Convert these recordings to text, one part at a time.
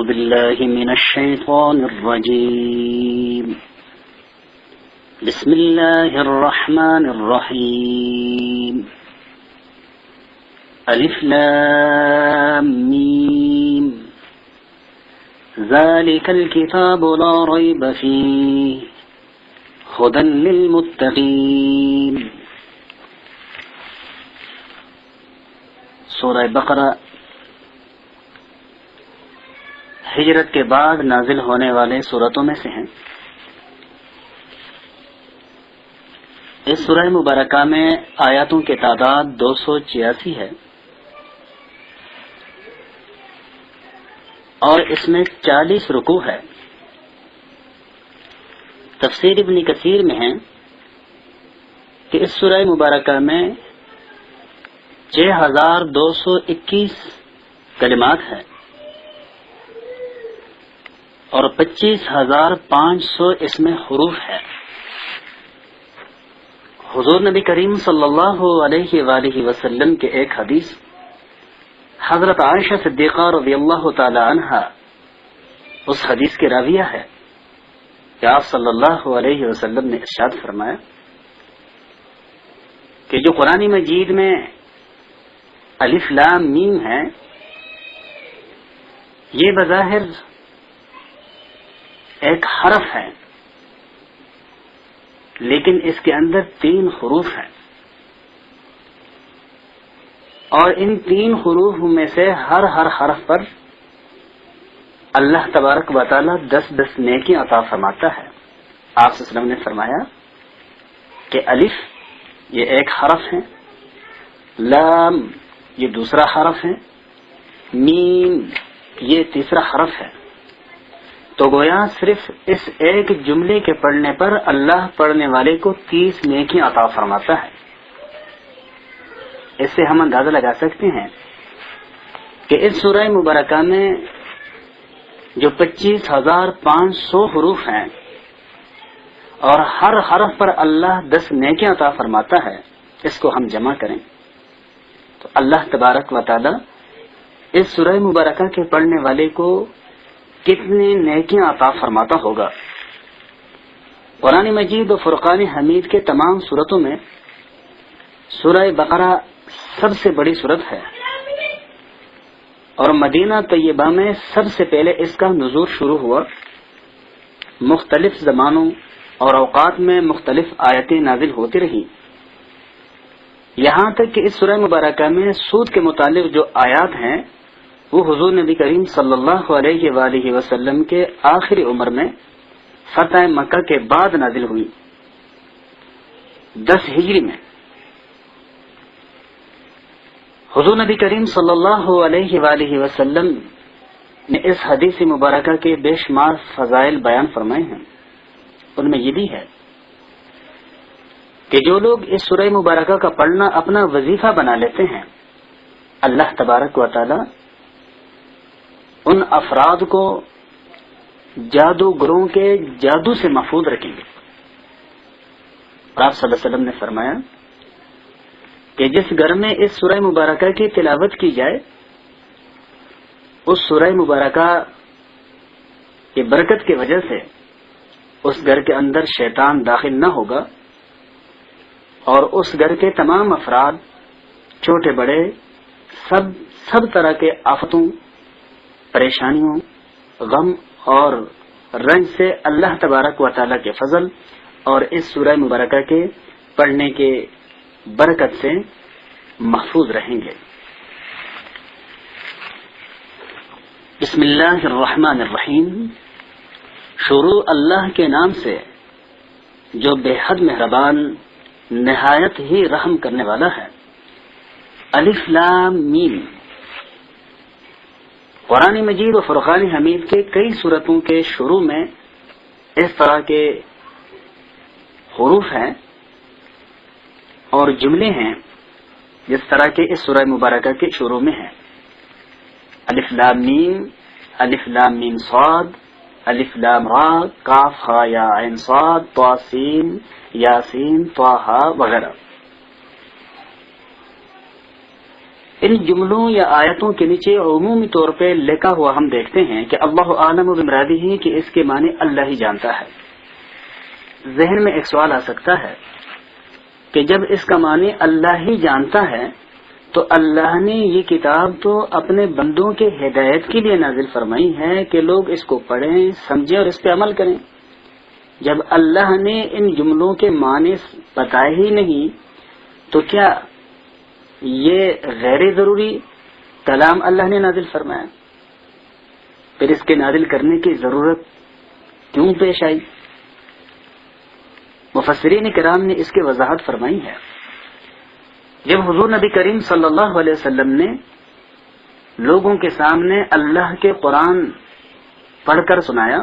بالله من الشيطان الرجيم بسم الله الرحمن الرحيم ألف لام ميم ذلك الكتاب لا ريب فيه هدى للمتقين. سورہ بقرہ ہجرت کے بعد نازل ہونے والے سورتوں میں سے ہیں. اس سورہ مبارکہ میں آیاتوں کی تعداد 286 ہے اور اس میں 40 رکوع ہے. تفسیر ابن کثیر میں ہے کہ اس سورہ مبارکہ میں 6221 کلمات ہے اور 25500 اس میں حروف ہے. حضور نبی کریم صلی اللہ علیہ وآلہ وسلم کے ایک حدیث حضرت عائشہ صدیقہ رضی اللہ تعالی عنہ اس حدیث کے راویہ ہے کہ آپ صلی اللہ علیہ وسلم نے ارشاد فرمایا کہ جو قرآن مجید میں الف لام میم ہے یہ بظاہر ایک حرف ہے لیکن اس کے اندر 3 حروف ہیں اور ان 3 حروف میں سے ہر حرف پر اللہ تبارک و تعالی 10 نیکی عطا فرماتا ہے. آپ صلی اللہ علیہ وسلم نے فرمایا کہ الف یہ ایک حرف ہے، لام یہ دوسرا حرف ہے، میم یہ تیسرا حرف ہے. تو گویا صرف اس ایک جملے کے پڑھنے پر اللہ پڑھنے والے کو 30 نیکی عطا فرماتا ہے. اس سے ہم اندازہ لگا سکتے ہیں کہ اس سورہ مبارکہ میں جو 25500 حروف ہیں اور ہر حرف پر اللہ 10 نیکی عطا فرماتا ہے، اس کو ہم جمع کریں تو اللہ تبارک و تعالی اس سورہ مبارکہ کے پڑھنے والے کو کتنی نیکیاں عطا فرماتا ہوگا. قرآن مجید و فرقان حمید کے تمام سورتوں میں سورہ بقرہ سب سے بڑی سورت ہے اور مدینہ طیبہ میں سب سے پہلے اس کا نزول شروع ہوا. مختلف زمانوں اور اوقات میں مختلف آیتیں نازل ہوتی رہی، یہاں تک کہ اس سورہ مبارکہ میں سود کے متعلق جو آیات ہیں وہ حضور نبی کریم صلی اللہ علیہ وآلہ وسلم کے آخری عمر میں فتح مکہ کے بعد نازل ہوئی 10 ہجری میں. حضور نبی کریم صلی اللہ علیہ وآلہ وسلم نے اس حدیث مبارکہ کے بے شمار فضائل بیان فرمائے ہیں. ان میں یہ بھی ہے کہ جو لوگ اس سورہ مبارکہ کا پڑھنا اپنا وظیفہ بنا لیتے ہیں، اللہ تبارک و تعالی ان افراد کو جادوگروں کے جادو سے محفوظ رکھیں گے. آپ صلی اللہ علیہ وسلم نے فرمایا کہ جس گھر میں اس سورہ مبارکہ کی تلاوت کی جائے اس سورہ مبارکہ کی برکت کی وجہ سے اس گھر کے اندر شیطان داخل نہ ہوگا اور اس گھر کے تمام افراد چھوٹے بڑے سب طرح کے آفتوں، پریشانیوں، غم اور رنج سے اللہ تبارک و تعالی کے فضل اور اس سورہ مبارکہ کے پڑھنے کے برکت سے محفوظ رہیں گے. بسم اللہ الرحمن الرحیم. شروع اللہ کے نام سے جو بے حد مہربان نہایت ہی رحم کرنے والا ہے. الف لام میم. قرآن مجید و فرقان حمید کے کئی سورتوں کے شروع میں اس طرح کے حروف ہیں اور جملے ہیں جس طرح کے اس سورہ مبارکہ کے شروع میں ہیں. الف لام میم، الف لام میم صاد، الف لام را، کاف ہا یا عین صاد، طا سین، یاسین، طٰہٰ وغیرہ. ان جملوں یا آیتوں کے نیچے عمومی طور پہ لکھا ہوا ہم دیکھتے ہیں کہ اللہ عالم بمرادہ کہ اس کے معنی اللہ ہی جانتا ہے۔ ذہن میں ایک سوال آ سکتا ہے کہ جب اس کا معنی اللہ ہی جانتا ہے تو اللہ نے یہ کتاب تو اپنے بندوں کے ہدایت کے لیے نازل فرمائی ہے کہ لوگ اس کو پڑھیں، سمجھیں اور اس پہ عمل کریں۔ جب اللہ نے ان جملوں کے معنی بتائے ہی نہیں تو کیا یہ غیر ضروری کلام اللہ نے نازل فرمایا؟ پھر اس کے نازل کرنے کی ضرورت کیوں پیش آئی؟ مفسرین کرام نے اس کی وضاحت فرمائی ہے۔ جب حضور نبی کریم صلی اللہ علیہ وسلم نے لوگوں کے سامنے اللہ کے قرآن پڑھ کر سنایا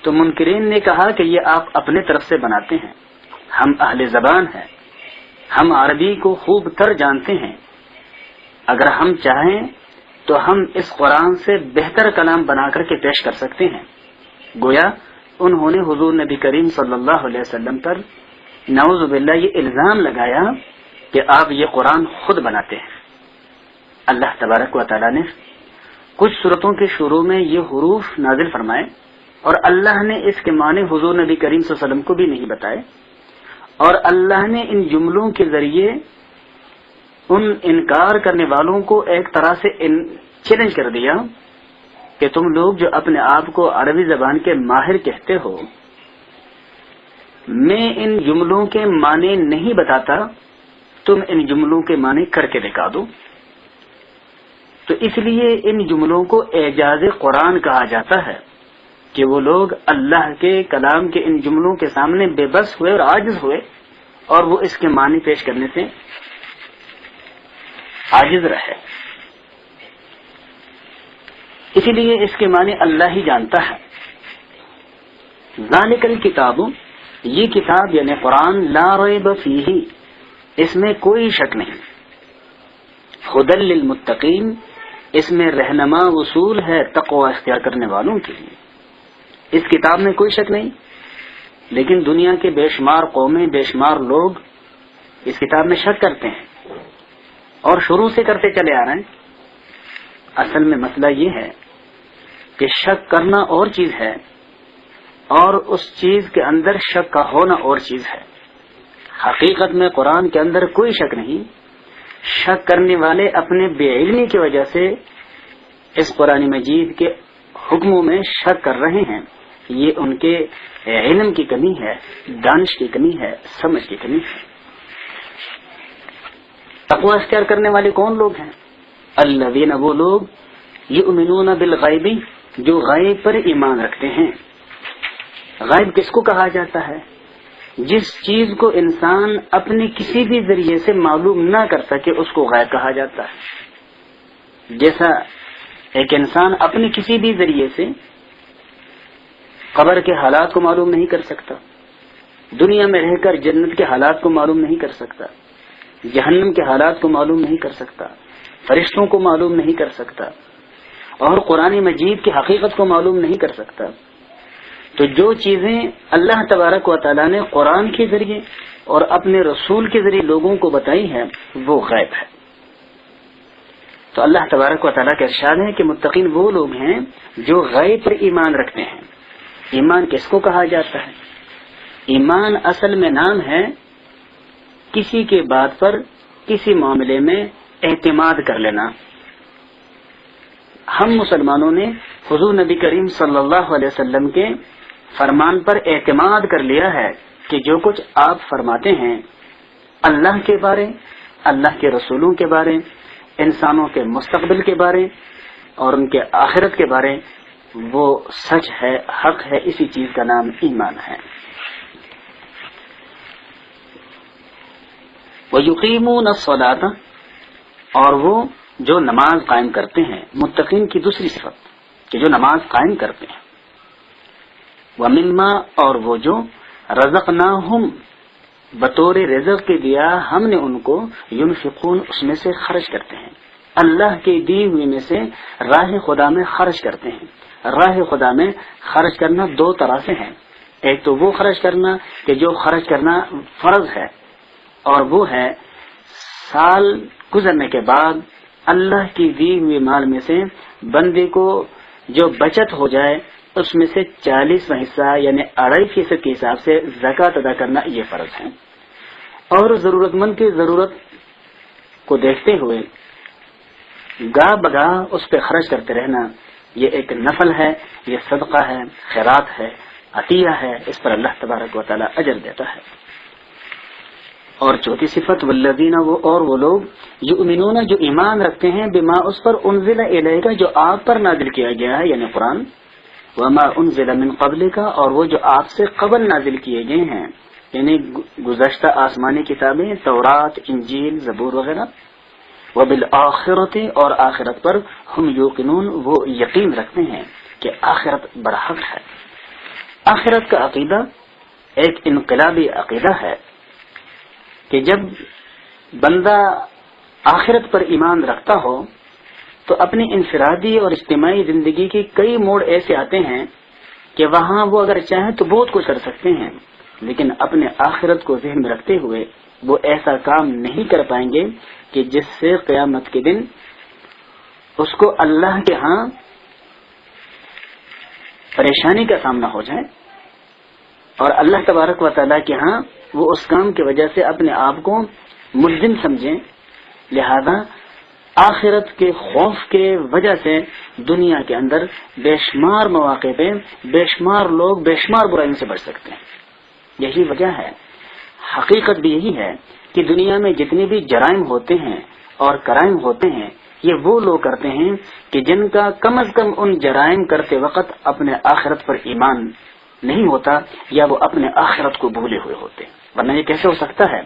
تو منکرین نے کہا کہ یہ آپ اپنے طرف سے بناتے ہیں، ہم اہل زبان ہیں، ہم عربی کو خوب تر جانتے ہیں، اگر ہم چاہیں تو ہم اس قرآن سے بہتر کلام بنا کر کے پیش کر سکتے ہیں۔ گویا انہوں نے حضور نبی کریم صلی اللہ علیہ وسلم پر نعوذ باللہ یہ الزام لگایا کہ آپ یہ قرآن خود بناتے ہیں۔ اللہ تبارک و تعالیٰ نے کچھ سورتوں کے شروع میں یہ حروف نازل فرمائے اور اللہ نے اس کے معنی حضور نبی کریم صلی اللہ علیہ وسلم کو بھی نہیں بتائے، اور اللہ نے ان جملوں کے ذریعے ان انکار کرنے والوں کو ایک طرح سے چیلنج کر دیا کہ تم لوگ جو اپنے آپ کو عربی زبان کے ماہر کہتے ہو، میں ان جملوں کے معنی نہیں بتاتا، تم ان جملوں کے معنی کر کے دکھا دو۔ تو اس لیے ان جملوں کو اعجاز قرآن کہا جاتا ہے کہ وہ لوگ اللہ کے کلام کے ان جملوں کے سامنے بے بس ہوئے اور عاجز ہوئے اور وہ اس کے معنی پیش کرنے سے عاجز رہے۔ اسی لیے اس کے معنی اللہ ہی جانتا ہے۔ ذالک الکتاب، یہ کتاب یعنی قرآن، لا ریب فیہ، اس میں کوئی شک نہیں، ھدی للمتقین، اس میں رہنما اصول ہے تقوی اختیار کرنے والوں کے لیے۔ اس کتاب میں کوئی شک نہیں، لیکن دنیا کے بے شمار قومیں، بے شمار لوگ اس کتاب میں شک کرتے ہیں اور شروع سے کرتے چلے آ رہے ہیں۔ اصل میں مسئلہ یہ ہے کہ شک کرنا اور چیز ہے اور اس چیز کے اندر شک کا ہونا اور چیز ہے۔ حقیقت میں قرآن کے اندر کوئی شک نہیں، شک کرنے والے اپنے بے علمی کی وجہ سے اس قرآن مجید کے حکموں میں شک کر رہے ہیں۔ یہ ان کے علم کی کمی ہے، دانش کی کمی ہے، سمجھ کی کمی ہے۔ تقوی اختیار کرنے والے کون لوگ ہیں؟ الذین، وہ لوگ یؤمنون بالغیب، جو غیب پر ایمان رکھتے ہیں۔ غیب کس کو کہا جاتا ہے؟ جس چیز کو انسان اپنے کسی بھی ذریعے سے معلوم نہ کر سکے اس کو غیب کہا جاتا ہے۔ جیسا ایک انسان اپنے کسی بھی ذریعے سے قبر کے حالات کو معلوم نہیں کر سکتا، دنیا میں رہ کر جنت کے حالات کو معلوم نہیں کر سکتا، جہنم کے حالات کو معلوم نہیں کر سکتا، فرشتوں کو معلوم نہیں کر سکتا، اور قرآن مجید کی حقیقت کو معلوم نہیں کر سکتا، تو جو چیزیں اللہ تبارک و تعالیٰ نے قرآن کے ذریعے اور اپنے رسول کے ذریعے لوگوں کو بتائی ہے وہ غیب ہے۔ تو اللہ تبارک و تعالیٰ کا ارشاد ہے کہ متقین وہ لوگ ہیں جو غیب پر ایمان رکھتے ہیں۔ ایمان کس کو کہا جاتا ہے؟ ایمان اصل میں نام ہے کسی کے بات پر کسی معاملے میں اعتماد کر لینا۔ ہم مسلمانوں نے حضور نبی کریم صلی اللہ علیہ وسلم کے فرمان پر اعتماد کر لیا ہے کہ جو کچھ آپ فرماتے ہیں اللہ کے بارے، اللہ کے رسولوں کے بارے، انسانوں کے مستقبل کے بارے اور ان کے آخرت کے بارے، وہ سچ ہے، حق ہے، اسی چیز کا نام ایمان ہے۔ وَيُقِيمُونَ الصَّلَاةَ، اور وہ جو نماز قائم کرتے ہیں، متقین کی دوسری صفت کہ جو نماز قائم کرتے ہیں۔ وَمِمَّا، اور وہ جو رَزَقْنَاهُمْ، بطور رزق کے دیا ہم نے ان کو، ينفقون، اس میں سے خرچ کرتے ہیں، اللہ کے دی ہوئی میں سے راہ خدا میں خرچ کرتے ہیں۔ راہ خدا میں خرچ کرنا دو طرح سے ہے، ایک تو وہ خرچ کرنا کہ جو خرچ کرنا فرض ہے، اور وہ ہے سال گزرنے کے بعد اللہ کی دی ہوئی مال میں سے بندے کو جو بچت ہو جائے اس میں سے 40واں حصہ یعنی 2.5% کے حساب سے زکوٰۃ ادا کرنا یہ فرض ہے، اور ضرورت مند کی ضرورت کو دیکھتے ہوئے گاہ بگاہ اس پہ خرچ کرتے رہنا یہ ایک نفل ہے، یہ صدقہ ہے، خیرات ہے، عطیہ ہے، اس پر اللہ تبارک و تعالی اجر دیتا ہے۔ اور چوتھی صفت والذین وہ لوگ یؤمنون جو ایمان رکھتے ہیں بما اس پر انزل الیک جو آپ پر نازل کیا گیا ہے یعنی قرآن، وما انزل من قبلک اور وہ جو آپ سے قبل نازل کیے گئے ہیں یعنی گزشتہ آسمانی کتابیں تورات، انجیل، زبور وغیرہ، وبالآخرۃ اور آخرت پر ہم یوقنون وہ یقین رکھتے ہیں کہ آخرت برحق ہے۔ آخرت کا عقیدہ ایک انقلابی عقیدہ ہے کہ جب بندہ آخرت پر ایمان رکھتا ہو تو اپنی انفرادی اور اجتماعی زندگی کے کئی موڑ ایسے آتے ہیں کہ وہاں وہ اگر چاہیں تو بہت کچھ کر سکتے ہیں، لیکن اپنے آخرت کو ذہن میں رکھتے ہوئے وہ ایسا کام نہیں کر پائیں گے کہ جس سے قیامت کے دن اس کو اللہ کے ہاں پریشانی کا سامنا ہو جائے اور اللہ تبارک و تعالیٰ کے ہاں وہ اس کام کی وجہ سے اپنے آپ کو ملزم سمجھیں۔ لہذا آخرت کے خوف کے وجہ سے دنیا کے اندر بے شمار مواقع پہ بے شمار لوگ بے شمار برائیوں سے بچ سکتے ہیں۔ یہی وجہ ہے، حقیقت بھی یہی ہے کہ دنیا میں جتنے بھی جرائم ہوتے ہیں اور کرائم ہوتے ہیں یہ وہ لوگ کرتے ہیں کہ جن کا کم از کم ان جرائم کرتے وقت اپنے آخرت پر ایمان نہیں ہوتا یا وہ اپنے آخرت کو بھولے ہوئے ہوتے، ورنہ یہ کیسے ہو سکتا ہے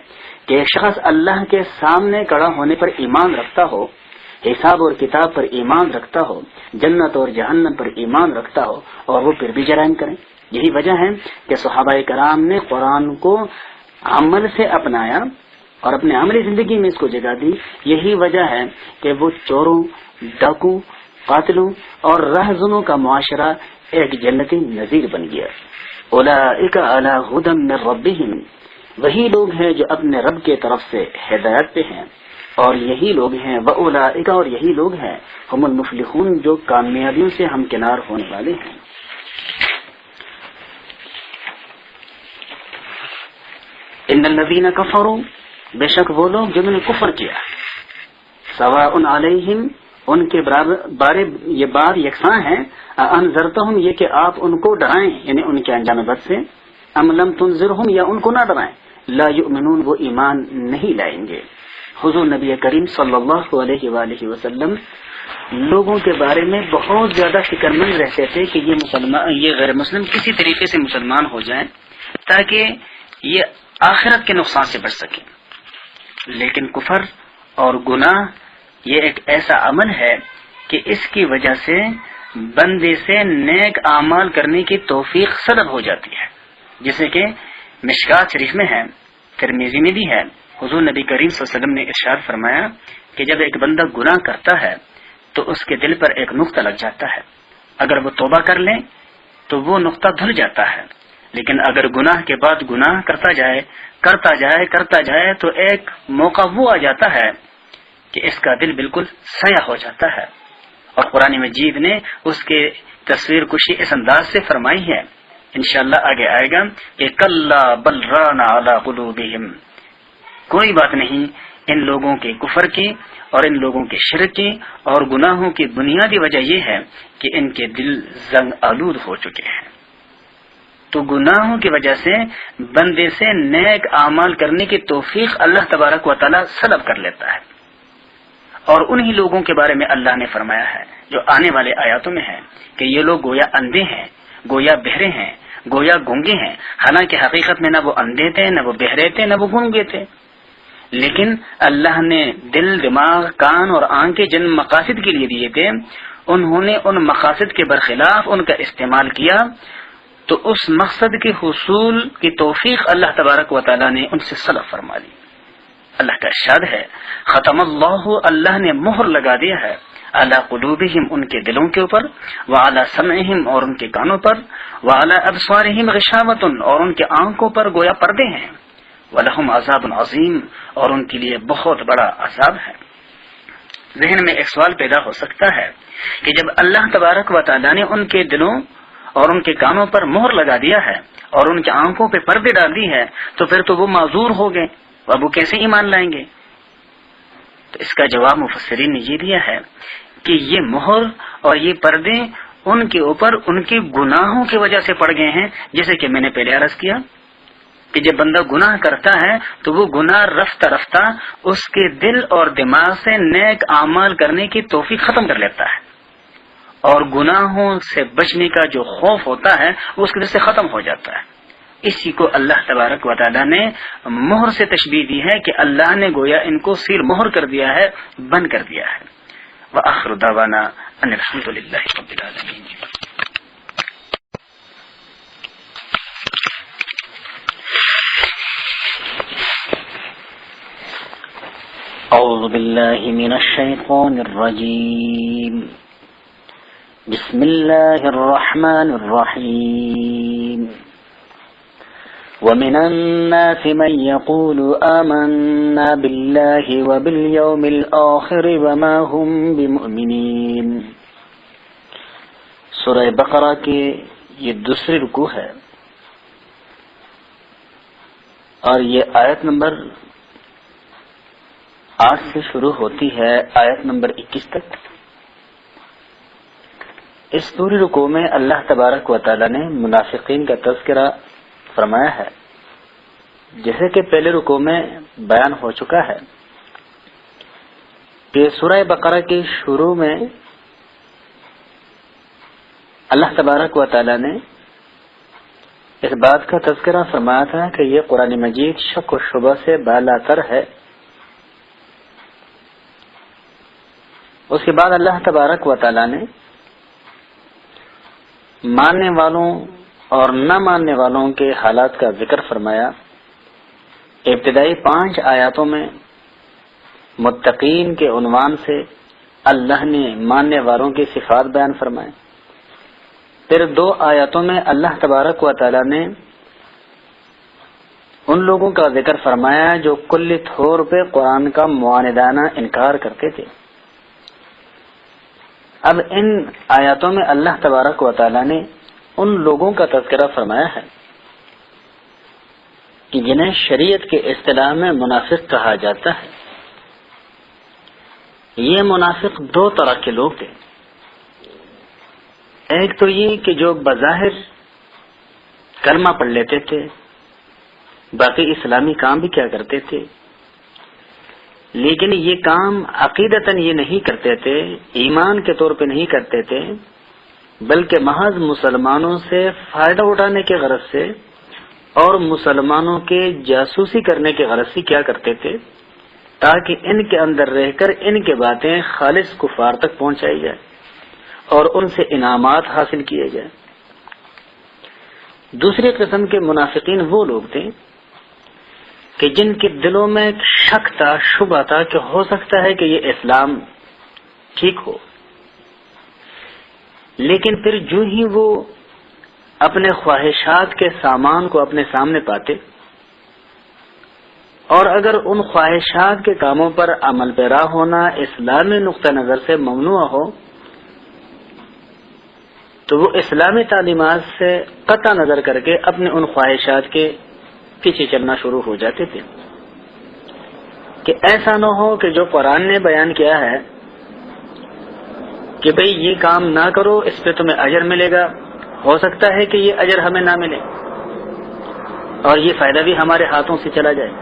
کہ ایک شخص اللہ کے سامنے کھڑا ہونے پر ایمان رکھتا ہو، حساب اور کتاب پر ایمان رکھتا ہو، جنت اور جہنم پر ایمان رکھتا ہو اور وہ پھر بھی جرائم کریں۔ یہی وجہ ہے کہ صحابہ کرام نے قرآن کو عمل سے اپنایا اور اپنے عملی زندگی میں اس کو جگہ دی۔ یہی وجہ ہے کہ وہ چوروں، ڈاکوں، قاتلوں اور رہزنوں کا معاشرہ ایک جنتی نظیر بن گیا۔ اولئک علی ھدی من ربہم وہی لوگ ہیں جو اپنے رب کے طرف سے ہدایت پہ ہیں، اور یہی لوگ ہیں واولئک اور یہی لوگ ہیں ہم المفلحون جو کامیابیوں سے ہمکنار ہونے والے ہیں۔ ان الذین کفروا بے شک وہ لوگ جنہوں نے کفر کیا، سواء علیہم ان کے بارے یہ بات یکساں ہے، انذرتہم یہ کہ آپ ان کو ڈرائیں یعنی ان کے انجام بد سے، ام لم تنذرہم یا ان کو نہ ڈرائیں، لا یؤمنون وہ ایمان نہیں لائیں گے۔ حضور نبی کریم صلی اللہ علیہ وآلہ وسلم لوگوں کے بارے میں بہت زیادہ فکر مند رہتے تھے کہ یہ غیر مسلم کسی طریقے سے مسلمان ہو جائیں تاکہ یہ آخرت کے نقصان سے بچ سکیں، لیکن کفر اور گناہ یہ ایک ایسا عمل ہے کہ اس کی وجہ سے بندے سے نیک اعمال کرنے کی توفیق سلب ہو جاتی ہے، جیسے کہ مشکات شریف میں ہے، ترمذی میں بھی ہے، حضور نبی کریم صلی اللہ علیہ وسلم نے ارشاد فرمایا کہ جب ایک بندہ گناہ کرتا ہے تو اس کے دل پر ایک نقطہ لگ جاتا ہے، اگر وہ توبہ کر لے تو وہ نقطہ دھل جاتا ہے، لیکن اگر گناہ کے بعد گناہ کرتا جائے تو ایک موقع وہ آ جاتا ہے کہ اس کا دل بالکل سیاہ ہو جاتا ہے۔ اور قرآن مجید نے اس کے تصویر کشی اس انداز سے فرمائی ہے، انشاءاللہ آگے آئے گا کہ کلا بل ران علی قلوبہم، کوئی بات نہیں ان لوگوں کے کفر کی اور ان لوگوں کے شرک کی اور گناہوں کی بنیادی وجہ یہ ہے کہ ان کے دل زنگ آلود ہو چکے ہیں۔ تو گناہوں کی وجہ سے بندے سے نیک اعمال کرنے کی توفیق اللہ تبارک و تعالی سلب کر لیتا ہے، اور انہی لوگوں کے بارے میں اللہ نے فرمایا ہے جو آنے والے آیاتوں میں ہے کہ یہ لوگ گویا اندھے ہیں، گویا بہرے ہیں، گویا گونگے ہیں، حالانکہ حقیقت میں نہ وہ اندھے تھے، نہ وہ بہرے تھے، نہ وہ گونگے تھے، لیکن اللہ نے دل، دماغ، کان اور آنکھیں جن مقاصد کے لیے دیے تھے انہوں نے ان مقاصد کے برخلاف ان کا استعمال کیا، تو اس مقصد کے حصول کی توفیق اللہ تبارک و تعالی نے ان سے سلب فرما لی۔ اللہ کا ارشاد ہے ختم اللہ نے مہر لگا دیا ہے علی قلوبہم ان کے دلوں کے اوپر، وعلی سمعہم اور ان کے کانوں پر، وعلی ابصارہم غشاوۃ اور ان کے آنکھوں پر گویا پردے ہیں، ولہم عذاب عظیم اور ان کے لیے بہت بڑا عذاب ہے۔ ذہن میں ایک سوال پیدا ہو سکتا ہے کہ جب اللہ تبارک و تعالیٰ نے ان کے دلوں اور ان کے کانوں پر مہر لگا دیا ہے اور ان کی آنکھوں پہ پردے ڈال دی ہے تو پھر تو وہ معذور ہو گئے، اب وہ کیسے ایمان لائیں گے؟ تو اس کا جواب مفسرین نے یہ دیا ہے کہ یہ مہر اور یہ پردے ان کے اوپر ان کے گناہوں کی وجہ سے پڑ گئے ہیں، جیسے کہ میں نے پہلے عرض کیا کہ جب بندہ گناہ کرتا ہے تو وہ گناہ رفتہ رفتہ اس کے دل اور دماغ سے نیک اعمال کرنے کی توفیق ختم کر لیتا ہے، اور گناہوں سے بچنے کا جو خوف ہوتا ہے وہ اس کے دل سے ختم ہو جاتا ہے۔ اسی کو اللہ تبارک و تعالیٰ نے مہر سے تشبیہ دی ہے کہ اللہ نے گویا ان کو سیر مہر کر دیا ہے، بند کر دیا ہے۔ وآخر دعوانا ان الحمد للہ رب العالمین۔ اعوذ باللہ من الشیطان الرجیم، بسم اللہ الرحمن الرحیم۔ ومن الناس من يقول آمنا بالله وباليوم الآخر وما هم بمؤمنين۔ سورہ بقرہ کے یہ دوسری رکوع ہے اور یہ آیت نمبر 8 سے شروع ہوتی ہے آیت نمبر 21 تک۔ اس پوری رکوع میں اللہ تبارک و تعالی نے منافقین کا تذکرہ فرمایا ہے، جیسے کہ پہلے رکوع میں بیان ہو چکا ہے کہ سورہ بقرہ کے شروع میں اللہ تبارک و تعالی نے اس بات کا تذکرہ فرمایا تھا کہ یہ قرآن مجید شک و شبہ سے بالا تر ہے۔ اس کے بعد اللہ تبارک و تعالی نے ماننے والوں اور نہ ماننے والوں کے حالات کا ذکر فرمایا۔ ابتدائی 5 آیاتوں میں متقین کے عنوان سے اللہ نے ماننے والوں کی صفات بیان فرمائے، پھر 2 آیاتوں میں اللہ تبارک و تعالی نے ان لوگوں کا ذکر فرمایا جو کلی طور پہ قرآن کا معاندانہ انکار کرتے تھے۔ اب ان آیاتوں میں اللہ تبارک و تعالی نے ان لوگوں کا تذکرہ فرمایا ہے کہ جنہیں شریعت کے اصطلاح میں منافق کہا جاتا ہے۔ یہ منافق 2 طرح کے لوگ تھے۔ ایک تو یہ کہ جو بظاہر کلمہ پڑھ لیتے تھے، باقی اسلامی کام بھی کیا کرتے تھے، لیکن یہ کام عقیدتاً یہ نہیں کرتے تھے، ایمان کے طور پہ نہیں کرتے تھے، بلکہ محض مسلمانوں سے فائدہ اٹھانے کے غرض سے اور مسلمانوں کے جاسوسی کرنے کے غرض سے کیا کرتے تھے، تاکہ ان کے اندر رہ کر ان کی باتیں خالص کفار تک پہنچائی جائے اور ان سے انعامات حاصل کیے جائیں۔ دوسری قسم کے منافقین وہ لوگ تھے کہ جن کے دلوں میں ایک شک تھا، شبہ تھا کہ ہو سکتا ہے کہ یہ اسلام ٹھیک ہو، لیکن پھر جو ہی وہ اپنے خواہشات کے سامان کو اپنے سامنے پاتے اور اگر ان خواہشات کے کاموں پر عمل پیرا ہونا اسلامی نقطہ نظر سے ممنوع ہو تو وہ اسلامی تعلیمات سے قطع نظر کر کے اپنے ان خواہشات کے پیچھے چلنا شروع ہو جاتے تھے، کہ ایسا نہ ہو کہ جو قرآن نے بیان کیا ہے کہ بھئی یہ کام نہ کرو، اس پہ تمہیں اجر ملے گا، ہو سکتا ہے کہ یہ اجر ہمیں نہ ملے اور یہ فائدہ بھی ہمارے ہاتھوں سے چلا جائے۔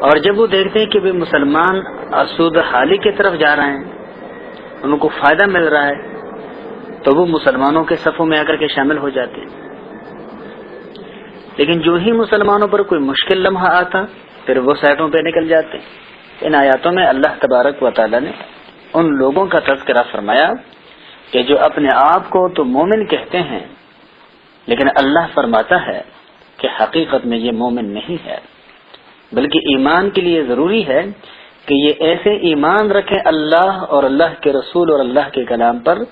اور جب وہ دیکھتے ہیں کہ بھی مسلمان اسود حالی کی طرف جا رہے ہیں، ان کو فائدہ مل رہا ہے، تو وہ مسلمانوں کے صفوں میں آ کر کے شامل ہو جاتے ہیں۔ لیکن جو ہی مسلمانوں پر کوئی مشکل لمحہ آتا پھر وہ سائٹوں پہ نکل جاتے ہیں۔ ان آیاتوں میں اللہ تبارک و تعالی نے ان لوگوں کا تذکرہ فرمایا کہ جو اپنے آپ کو تو مومن کہتے ہیں، لیکن اللہ فرماتا ہے کہ حقیقت میں یہ مومن نہیں ہے، بلکہ ایمان کے لیے ضروری ہے کہ یہ ایسے ایمان رکھیں اللہ اور اللہ کے رسول اور اللہ کے کلام پر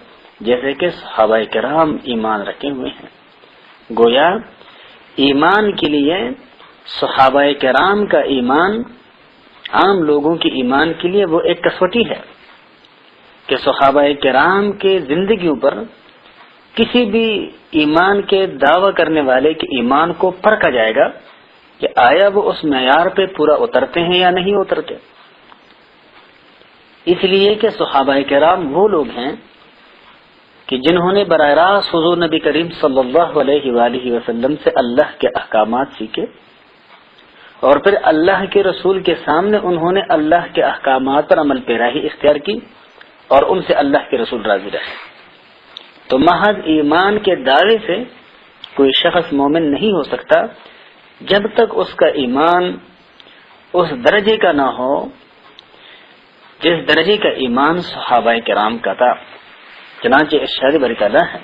جیسے کہ صحابہ کرام ایمان رکھے ہوئے ہیں۔ گویا ایمان کے لیے صحابہ کرام کا ایمان عام لوگوں کے ایمان کے لیے وہ ایک کسوٹی ہے کہ صحابہ کرام کے زندگیوں پر کسی بھی ایمان کے دعوی کرنے والے کے ایمان کو پرکھا جائے گا کہ آیا وہ اس معیار پہ پورا اترتے ہیں یا نہیں اترتے. اس لیے کہ صحابہ کرام وہ لوگ ہیں کہ جنہوں نے براہ راست حضور نبی کریم صلی اللہ علیہ وآلہ وسلم سے اللہ کے احکامات سیکھے اور پھر اللہ کے رسول کے سامنے انہوں نے اللہ کے احکامات پر عمل پیراہی اختیار کی اور ان سے اللہ کے رسول راضی رہے. تو محض ایمان کے دعوے سے کوئی شخص مومن نہیں ہو سکتا جب تک اس کا ایمان اس درجے کا نہ ہو جس درجے کا ایمان صحابہ کرام کا تھا. چنانچہ ارشاد باری تعالیٰ ہے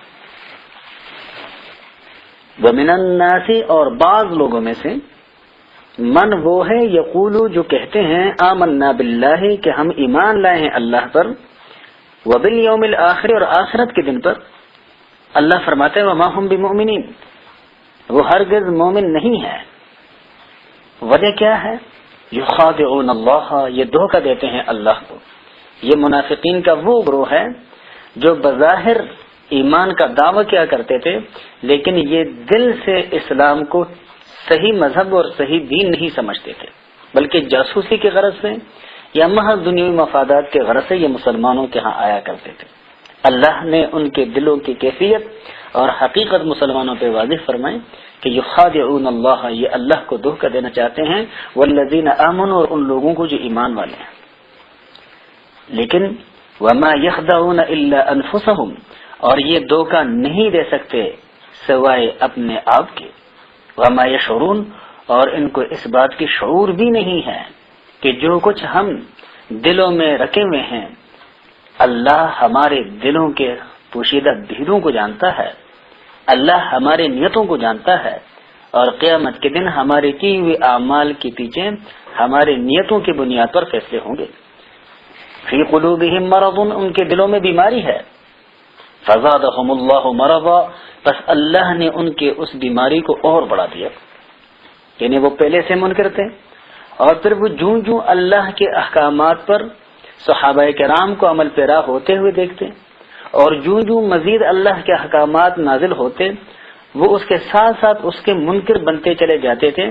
وَمِنَ النَّاسِ اور بعض لوگوں میں سے من وہ ہے یقولو جو کہتے ہیں آمنا باللہ کہ ہم ایمان لائے ہیں اللہ پر وبالیوم الآخر اور آخرت کے دن پر. اللہ فرماتے ہیں وما ہم بمؤمنین وہ ہرگز مومن نہیں ہے. وجہ کیا ہے؟ یخادعون اللہ یہ دھوکہ دیتے ہیں اللہ کو. یہ منافقین کا وہ گروہ ہے جو بظاہر ایمان کا دعویٰ کیا کرتے تھے لیکن یہ دل سے اسلام کو صحیح مذہب اور صحیح دین نہیں سمجھتے تھے بلکہ جاسوسی کی غرض سے یا محض دنیوی مفادات کے غرض سے یہ مسلمانوں کے ہاں آیا کرتے تھے. اللہ نے ان کے دلوں کی کیفیت اور حقیقت مسلمانوں پہ واضح فرمائے کہ یخادعون اللہ یہ اللہ کو دھوکہ دینا چاہتے ہیں والذین آمنوا اور ان لوگوں کو جو ایمان والے ہیں. لیکن وما یخدعون الا انفسهم اور یہ دھوکہ نہیں دے سکتے سوائے اپنے آپ کے. وما یشعرون اور ان کو اس بات کی شعور بھی نہیں ہے کہ جو کچھ ہم دلوں میں رکھے ہوئے ہیں اللہ ہمارے دلوں کے پوشیدہ بھیدوں کو جانتا ہے. اللہ ہمارے نیتوں کو جانتا ہے اور قیامت کے دن ہمارے کی ہوئے اعمال کے پیچھے ہمارے نیتوں کی بنیاد پر فیصلے ہوں گے. فی قلوبہم مرض ان کے دلوں میں بیماری ہے. فزادہم اللہ مرضا بس اللہ نے ان کے اس بیماری کو اور بڑھا دیا. یعنی وہ پہلے سے منکر تھے اور پھر وہ جوں اللہ کے احکامات پر صحابہ کرام کو عمل پیرا ہوتے ہوئے دیکھتے اور جوں مزید اللہ کے احکامات نازل ہوتے وہ اس کے ساتھ ساتھ اس کے منکر بنتے چلے جاتے تھے.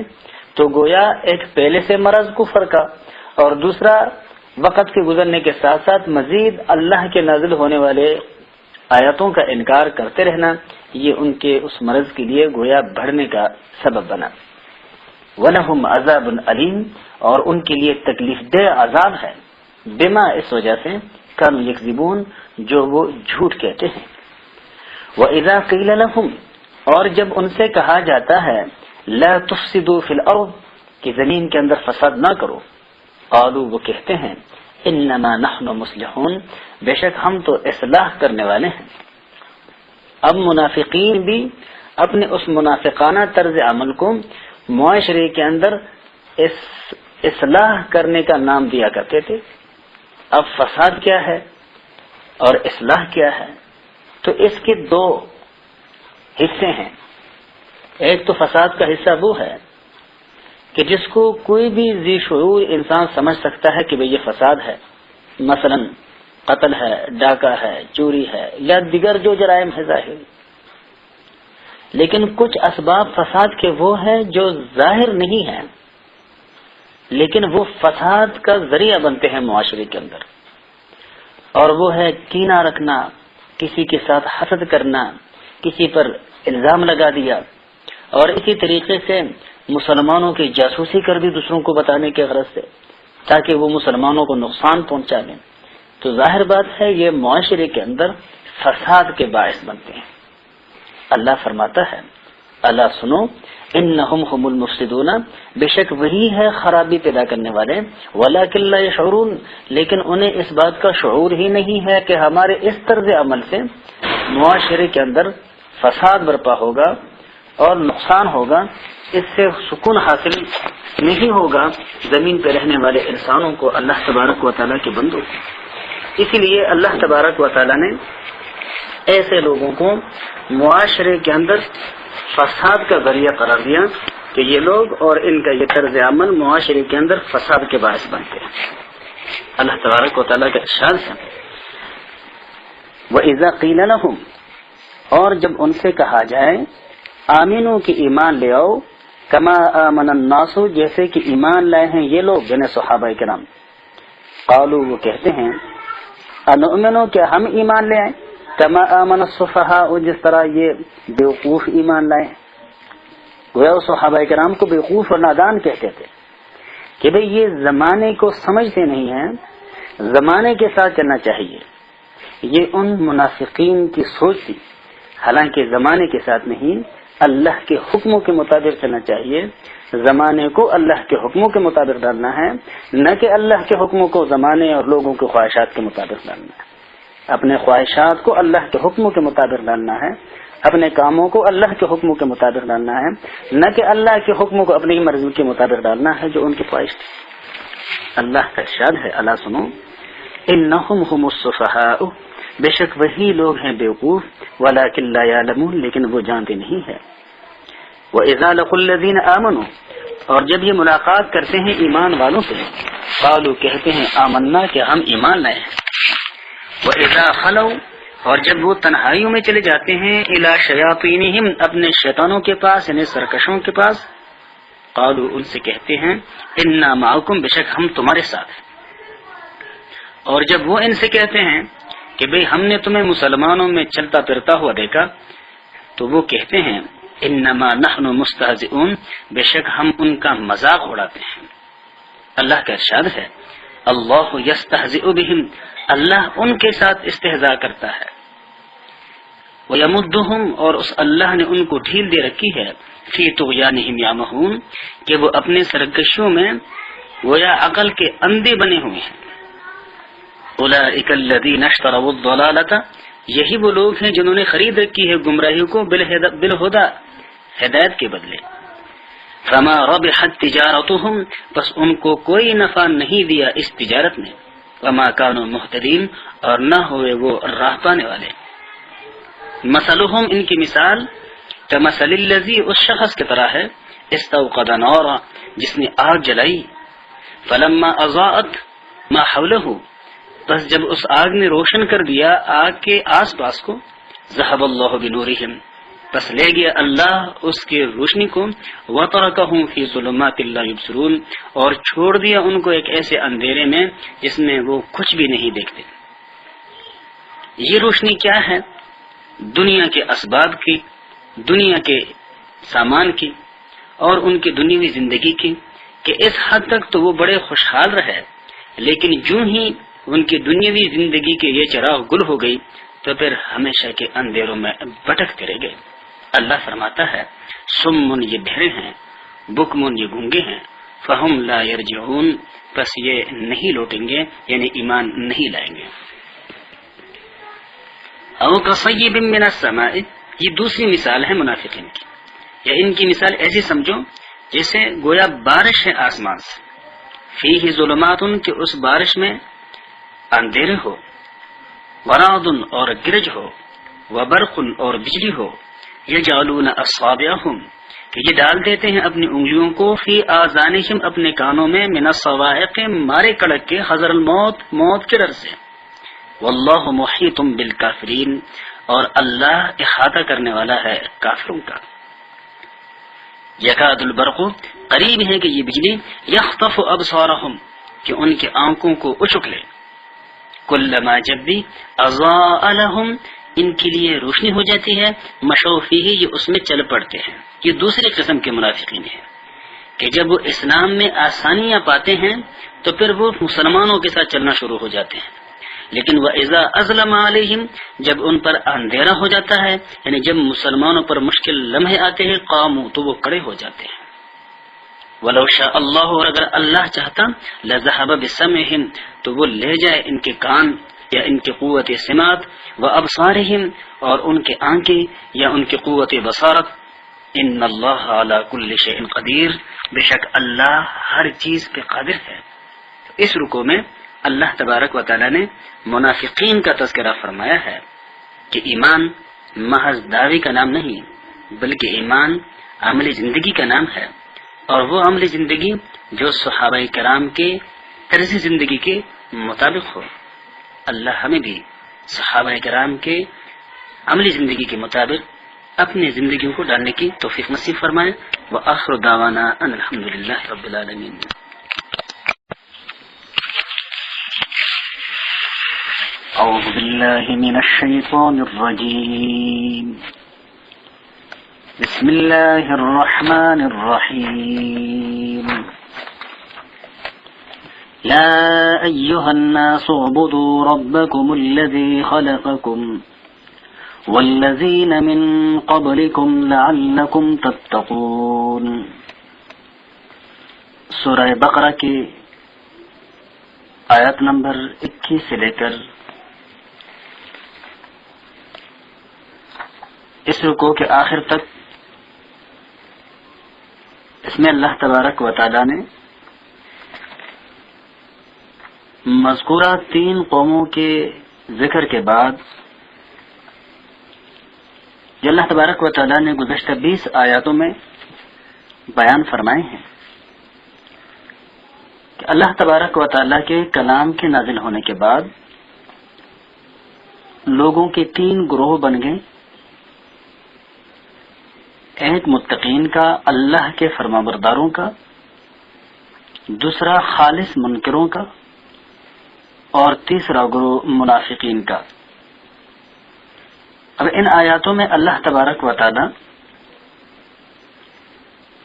تو گویا ایک پہلے سے مرض کفر کا اور دوسرا وقت کے گزرنے کے ساتھ ساتھ مزید اللہ کے نازل ہونے والے آیاتوں کا انکار کرتے رہنا یہ ان کے اس مرض کے لیے گویا بڑھنے کا سبب بنا. وَلَهُمْ عَذَابٌ عَلِيمٌ اور ان کے لیے تکلیف دہ عذاب ہے بما اس وجہ سے كانوا يكذبون جو وہ جھوٹ کہتے ہیں. وَإِذَا قِيلَ لَهُمْ اور جب ان سے کہا جاتا ہے لا تفسدوا فی الارض کہ زمین کے اندر فساد نہ کرو قالوا وہ کہتے ہیں انما نحن مصلحون بے شک ہم تو اصلاح کرنے والے ہیں. اب منافقین بھی اپنے اس منافقانہ طرز عمل کو معاشرے کے اندر اصلاح کرنے کا نام دیا کرتے تھے. اب فساد کیا ہے اور اصلاح کیا ہے؟ تو اس کے دو حصے ہیں. ایک تو فساد کا حصہ وہ ہے کہ جس کو کوئی بھی ذی شعور انسان سمجھ سکتا ہے کہ یہ فساد ہے، مثلا قتل ہے، ڈاکہ ہے، چوری ہے یا دیگر جو جرائم ہے ظاہر. لیکن کچھ اسباب فساد کے وہ ہیں جو ظاہر نہیں ہیں لیکن وہ فساد کا ذریعہ بنتے ہیں معاشرے کے اندر. اور وہ ہے کینہ رکھنا، کسی کے ساتھ حسد کرنا، کسی پر الزام لگا دیا اور اسی طریقے سے مسلمانوں کی جاسوسی کر دی دوسروں کو بتانے کے غرض سے تاکہ وہ مسلمانوں کو نقصان پہنچا دیں. تو ظاہر بات ہے یہ معاشرے کے اندر فساد کے باعث بنتے ہیں. اللہ فرماتا ہے اللہ سنو انہم هم المفسدون بے شک وہی ہے خرابی پیدا کرنے والے ولکن لا یشعرون لیکن انہیں اس بات کا شعور ہی نہیں ہے کہ ہمارے اس طرز عمل سے معاشرے کے اندر فساد برپا ہوگا اور نقصان ہوگا. اس سے سکون حاصل نہیں ہوگا زمین پہ رہنے والے انسانوں کو، اللہ تبارک و تعالیٰ کے بندوں. اسی لیے اللہ تبارک و تعالیٰ نے ایسے لوگوں کو معاشرے کے اندر فساد کا ذریعہ قرار دیا کہ یہ لوگ اور ان کا یہ طرز عمل معاشرے کے اندر فساد کے باعث بنتے ہیں۔ اللہ تبارک و تعالیٰ کا ارشاد ہے وَإِذَا قِيلَ لَهُمْ، اور جب ان سے کہا جائے آمینو کہ ایمان لے آؤ، کما آمن الناس، جیسے کہ ایمان لائے ہیں یہ لوگ یعنی صحابہ کرام، قالوا وہ کہتے ہیں انؤمنو کہ ہم ایمان لے آئیں، کما آمن السفہاء جس طرح یہ بیوقوف ایمان لائے ہیں۔ گویا صحابہ کرام کو بیوقوف اور نادان کہتے تھے کہ بھئی یہ زمانے کو سمجھتے نہیں ہیں، زمانے کے ساتھ چلنا چاہیے۔ یہ ان منافقین کی سوچ تھی، حالانکہ زمانے کے ساتھ نہیں، اللہ کے حکموں کے مطابق چلنا چاہیے۔ زمانے کو اللہ کے حکموں کے مطابق ڈالنا ہے، نہ کہ اللہ کے حکموں کو زمانے اور لوگوں کے خواہشات کے مطابق ڈالنا ہے۔ اپنے خواہشات کو اللہ کے حکموں کے مطابق ڈالنا ہے، اپنے کاموں کو اللہ کے حکموں کے مطابق ڈالنا ہے، نہ کہ اللہ کے حکموں کو اپنی مرضی کے مطابق ڈالنا ہے جو ان کی خواہش تھی۔ اللہ کا ارشاد ہے، اللہ سنو، انہم هم السفہاء، بے شک وہی لوگ ہیں بیوقوف، ولکن لا یعلمون، لیکن وہ جانتے نہیں ہے۔ وَإِذَا لَقُوا الَّذِينَ آمَنُوا، اور جب یہ ملاقات کرتے ہیں ایمان والوں سے، قالوا کہتے ہیں آمنا کہ ہم ایمان لائے ہیں۔ وَإِذَا خَلَوْا، اور جب وہ تنہائیوں میں چلے جاتے ہیں، الی شیاطینہم، اپنے شیطانوں کے پاس یعنی سرکشوں کے پاس، قالوا ان سے کہتے ہیں انا معکم، بے شک ہم تمہارے ساتھ ہیں۔ اور جب وہ ان سے کہتے ہیں کہ بھئی ہم نے تمہیں مسلمانوں میں چلتا پھرتا ہوا دیکھا، تو وہ کہتے ہیں انما نحن مستہزئون، بے شک ہم ان کا مذاق اڑاتے ہیں۔ اللہ کا ارشاد ہے اللہ یستہزئ بہم، اللہ ان کے ساتھ استہزاء کرتا ہے۔ وَيَمُدُّهُمْ، اور اس اللہ نے ان کو ڈھیل دے رکھی ہے، فی طغیانہم یعمہون، کہ وہ اپنے سرکشیوں میں گویا عقل کے اندھے بنے ہوئے ہیں۔ اولئک الذین اشتروا الضلالۃ، یہی وہ لوگ ہیں جنہوں نے خرید رکھی ہے گمراہی کو بالہدی، ہدایت کے بدلے۔ فما ربحت تجارتہم، بس ان کو کوئی نفع نہیں دیا اس تجارت نے۔ وما کانوا مہتدین، اور نہ ہوئے وہ راہ پانے والے۔ مثلہم، ان کی مثال، کمثل الذی، اس شخص کی طرح ہے، استوقد نارا، جس نے آگ جلائی، فلما اضاءت ما حولہ، بس جب اس آگ نے روشن کر دیا آگ کے آس پاس کو، ذہب اللہ بنورہم، بس لے گیا اللہ اس کے روشنی کو، وترکہم فی ظلمات لا یبصرون، اور چھوڑ دیا ان کو ایک ایسے اندھیرے میں جس میں وہ کچھ بھی نہیں دیکھتے۔ یہ روشنی کیا ہے؟ دنیا کے اسباب کی، دنیا کے سامان کی، اور ان کی دنیاوی زندگی کی، کہ اس حد تک تو وہ بڑے خوشحال رہے، لیکن جو ہی ان کی دنیاوی زندگی کے یہ چراغ گل ہو گئی تو پھر ہمیشہ کے اندھیروں میں بھٹکتے رہ گئے۔ اللہ فرماتا ہے سمن، یہ بہرے ہیں، بکمن، یہ گونگے ہیں، فہم لا یرجعون، بس یہ نہیں لوٹیں گے، یعنی ایمان نہیں لائیں گے۔ او کصیب من السماء، یہ دوسری مثال ہے منافقین کی، یا ان کی مثال ایسی سمجھو جیسے گویا بارش ہے آسمان سے، فیہ ظلمات، کہ اس بارش میں اندھیرے ہو، ورعد، اور گرج ہو، وبرق، اور بجلی ہو، یجعلون اصابعہم، کہ یہ ڈال دیتے ہیں اپنی انگلیوں کو، فی آذانہم، اپنے کانوں میں، من الصواعق، مارے کڑک کے، حذر الموت، موت کے ڈر سے، واللہ محیط بالکافرین، اور اللہ احاطہ کرنے والا ہے کافروں کا۔ یکاد البرق، قریب ہے کہ یہ بجلی، یخطف ابصارہم، کہ ان کی آنکھوں کو اچک لے، کلما، جب بھی، اضاء لہم، ان کے لیے روشنی ہو جاتی ہے، مشوا فیہ، یہ اس میں چل پڑتے ہیں۔ یہ دوسری قسم کے منافقین ہیں کہ جب وہ اسلام میں آسانیاں پاتے ہیں تو پھر وہ مسلمانوں کے ساتھ چلنا شروع ہو جاتے ہیں، لیکن وَإِذَا أَظْلَمَ عَلَيْهِمْ، جب ان پر اندھیرا ہو جاتا ہے، یعنی جب مسلمانوں پر مشکل لمحے آتے ہیں، قاموا، تو وہ کھڑے ہو جاتے ہیں۔ وَلَوْ شَاءَ اللَّهُ، اور اگر اللہ چاہتا، لَذَهَبَ بِسَمْعِهِمْ، تو وہ لے جائے ان کے کان یا ان کی قوت سماعت، وَأَبْصَارِهِمْ، اور ان کے آنکھیں یا ان کی قوت بصارت، ان اللہ علی کل شیء قدیر، بے شک اللہ ہر چیز پہ قادر ہے۔ اس رکوع میں اللہ تبارک و تعالی نے منافقین کا تذکرہ فرمایا ہے کہ ایمان محض دعوی کا نام نہیں، بلکہ ایمان عملی زندگی کا نام ہے۔ اور وہ عملی زندگی جو صحابہ کرام کے طرز زندگی کے مطابق ہو۔ اللہ ہمیں بھی صحابہ کرام کے عملی زندگی کے مطابق اپنی زندگیوں کو ڈالنے کی توفیق نصیب فرمائے۔ وآخر دعوانا ان الحمدللہ رب العالمین۔ اعوذ باللہ من الشیطان الرجیم، بسم اللہ الرحمن الرحیم۔ یا ایہا الناس اعبدوا ربکم الذی خلقکم والذین من قبلکم لعلکم تتقون۔ سورہ بقرہ کی آیت نمبر 21 سے لے کر اس رکوع کے آخر تک اس میں اللہ تبارک و تعالی نے مذکورہ 3 قوموں کے ذکر کے بعد جو اللہ تبارک و تعالی نے گزشتہ 20 آیاتوں میں بیان فرمائے ہیں کہ اللہ تبارک و تعالی کے کلام کے نازل ہونے کے بعد لوگوں کے 3 گروہ بن گئے، ایک متقین کا، اللہ کے فرمانبرداروں کا، دوسرا خالص منکروں کا، اور تیسرا گروہ منافقین کا۔ اب ان آیاتوں میں اللہ تبارک و تعالی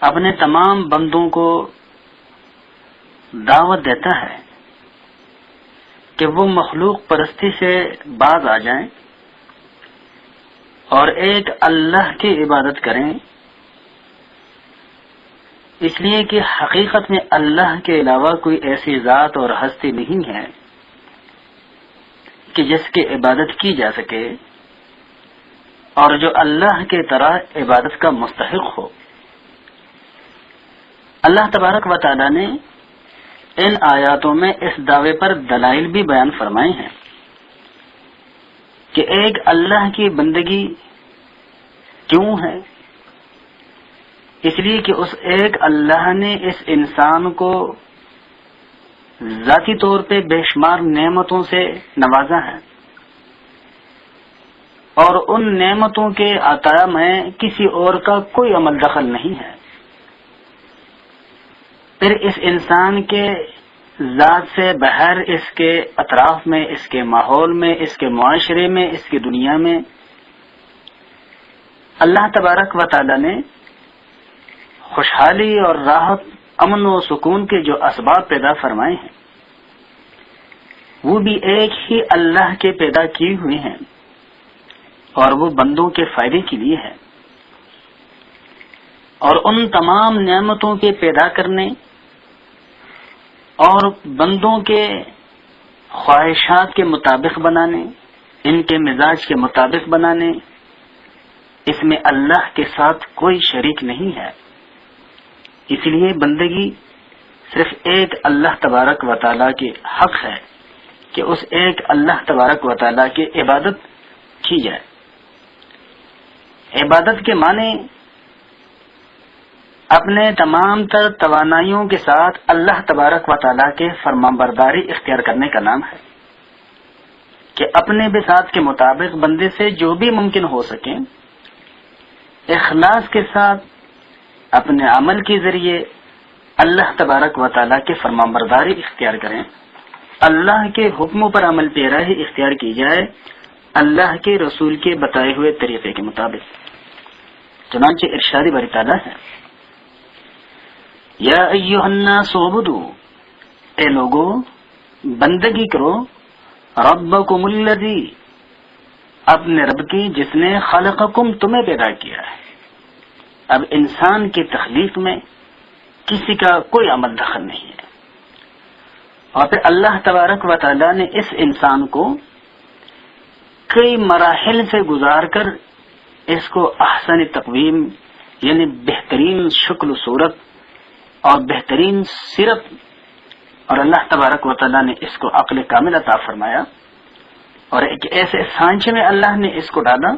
اپنے تمام بندوں کو دعوت دیتا ہے کہ وہ مخلوق پرستی سے باز آ جائیں اور ایک اللہ کی عبادت کریں، اس لیے کہ حقیقت میں اللہ کے علاوہ کوئی ایسی ذات اور ہستی نہیں ہے کہ جس کی عبادت کی جا سکے اور جو اللہ کی طرح عبادت کا مستحق ہو۔ اللہ تبارک و تعالی نے ان آیاتوں میں اس دعوے پر دلائل بھی بیان فرمائے ہیں کہ ایک اللہ کی بندگی کیوں ہے؟ اس لیے کہ اس ایک اللہ نے اس انسان کو ذاتی طور پہ بے شمار نعمتوں سے نوازا ہے، اور ان نعمتوں کے عطا میں کسی اور کا کوئی عمل دخل نہیں ہے۔ پھر اس انسان کے ذات سے بغیر اس کے اطراف میں، اس کے ماحول میں، اس کے معاشرے میں، اس کی دنیا میں اللہ تبارک و تعالی نے خوشحالی اور راحت، امن و سکون کے جو اسباب پیدا فرمائے ہیں وہ بھی ایک ہی اللہ کے پیدا کیے ہوئے ہیں، اور وہ بندوں کے فائدے کے لیے ہے۔ اور ان تمام نعمتوں کے پیدا کرنے اور بندوں کے خواہشات کے مطابق بنانے، ان کے مزاج کے مطابق بنانے، اس میں اللہ کے ساتھ کوئی شریک نہیں ہے۔ اس لیے بندگی صرف ایک اللہ تبارک و تعالیٰ کے حق ہے کہ اس ایک اللہ تبارک و تعالیٰ کی عبادت کی جائے۔ عبادت کے معنی اپنے تمام تر توانائیوں کے ساتھ اللہ تبارک و تعالیٰ کے فرمانبرداری اختیار کرنے کا نام ہے، کہ اپنے بساط کے مطابق بندے سے جو بھی ممکن ہو سکے اخلاص کے ساتھ اپنے عمل کے ذریعے اللہ تبارک و تعالیٰ کے فرمانبرداری اختیار کریں، اللہ کے حکموں پر عمل پیرائی اختیار کی جائے اللہ کے رسول کے بتائے ہوئے طریقے کے مطابق۔ چنانچہ ارشاد باری تعالیٰ ہے، یا ایھا الناس اعبدوا، اے لوگو بندگی کرو، ربکم الذی، اپنے رب کی جس نے خلقکم تمہیں پیدا کیا ہے۔ اب انسان کی تخلیق میں کسی کا کوئی عمل دخل نہیں ہے، اور پھر اللہ تبارک و تعالی نے اس انسان کو کئی مراحل سے گزار کر اس کو احسن تقویم یعنی بہترین شکل و صورت اور بہترین سیرت، اور اللہ تبارک و تعالی نے اس کو عقل کامل عطا فرمایا، اور ایک ایسے سانچے میں اللہ نے اس کو ڈالا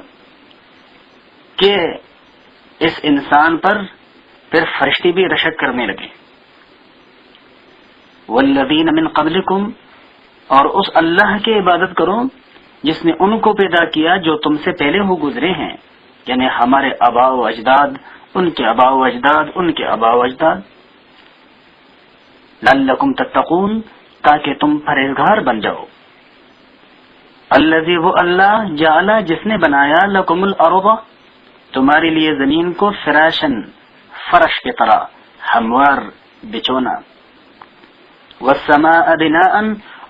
کہ اس انسان پر پھر فرشتے بھی رشک کرنے لگے. والذین من قبلکم، اور اس اللہ کی عبادت کرو جس نے ان کو پیدا کیا جو تم سے پہلے ہو گزرے ہیں، یعنی ہمارے آباء و اجداد، ان کے آباء و اجداد، ان کے آباء و اجداد. لعلکم تتقون، تاکہ تم پرہیزگار بن جاؤ. الذی، وہ اللہ، جعل، جس نے بنایا، لکم الارض، تمہارے لیے زمین کو، فراشن، فرش کی طرح، ہموار، بچھونا. والسماء بناء،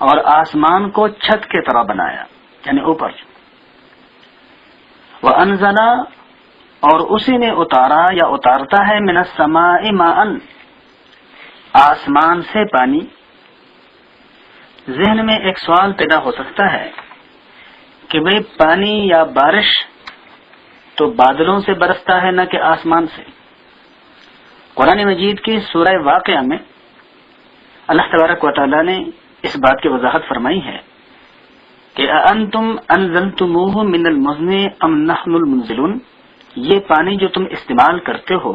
اور آسمان کو چھت کی طرح بنایا، یعنی اوپر. وانزل، اور اسی نے اتارا یا اتارتا ہے، من السماء ماء، آسمان سے پانی. ذہن میں ایک سوال پیدا ہو سکتا ہے کہ بھئی پانی یا بارش تو بادلوں سے برستا ہے نہ کہ آسمان سے. قرآن مجید کی سورہ واقعہ میں اللہ تبارک و تعالی نے اس بات کی وضاحت فرمائی ہے کہ اَأَنْتُمْ أَنزَلْتُمُوهُ مِنَ الْمُزْنِ أَمْ نَحْنُ الْمُنزِلُونَ، یہ پانی جو تم استعمال کرتے ہو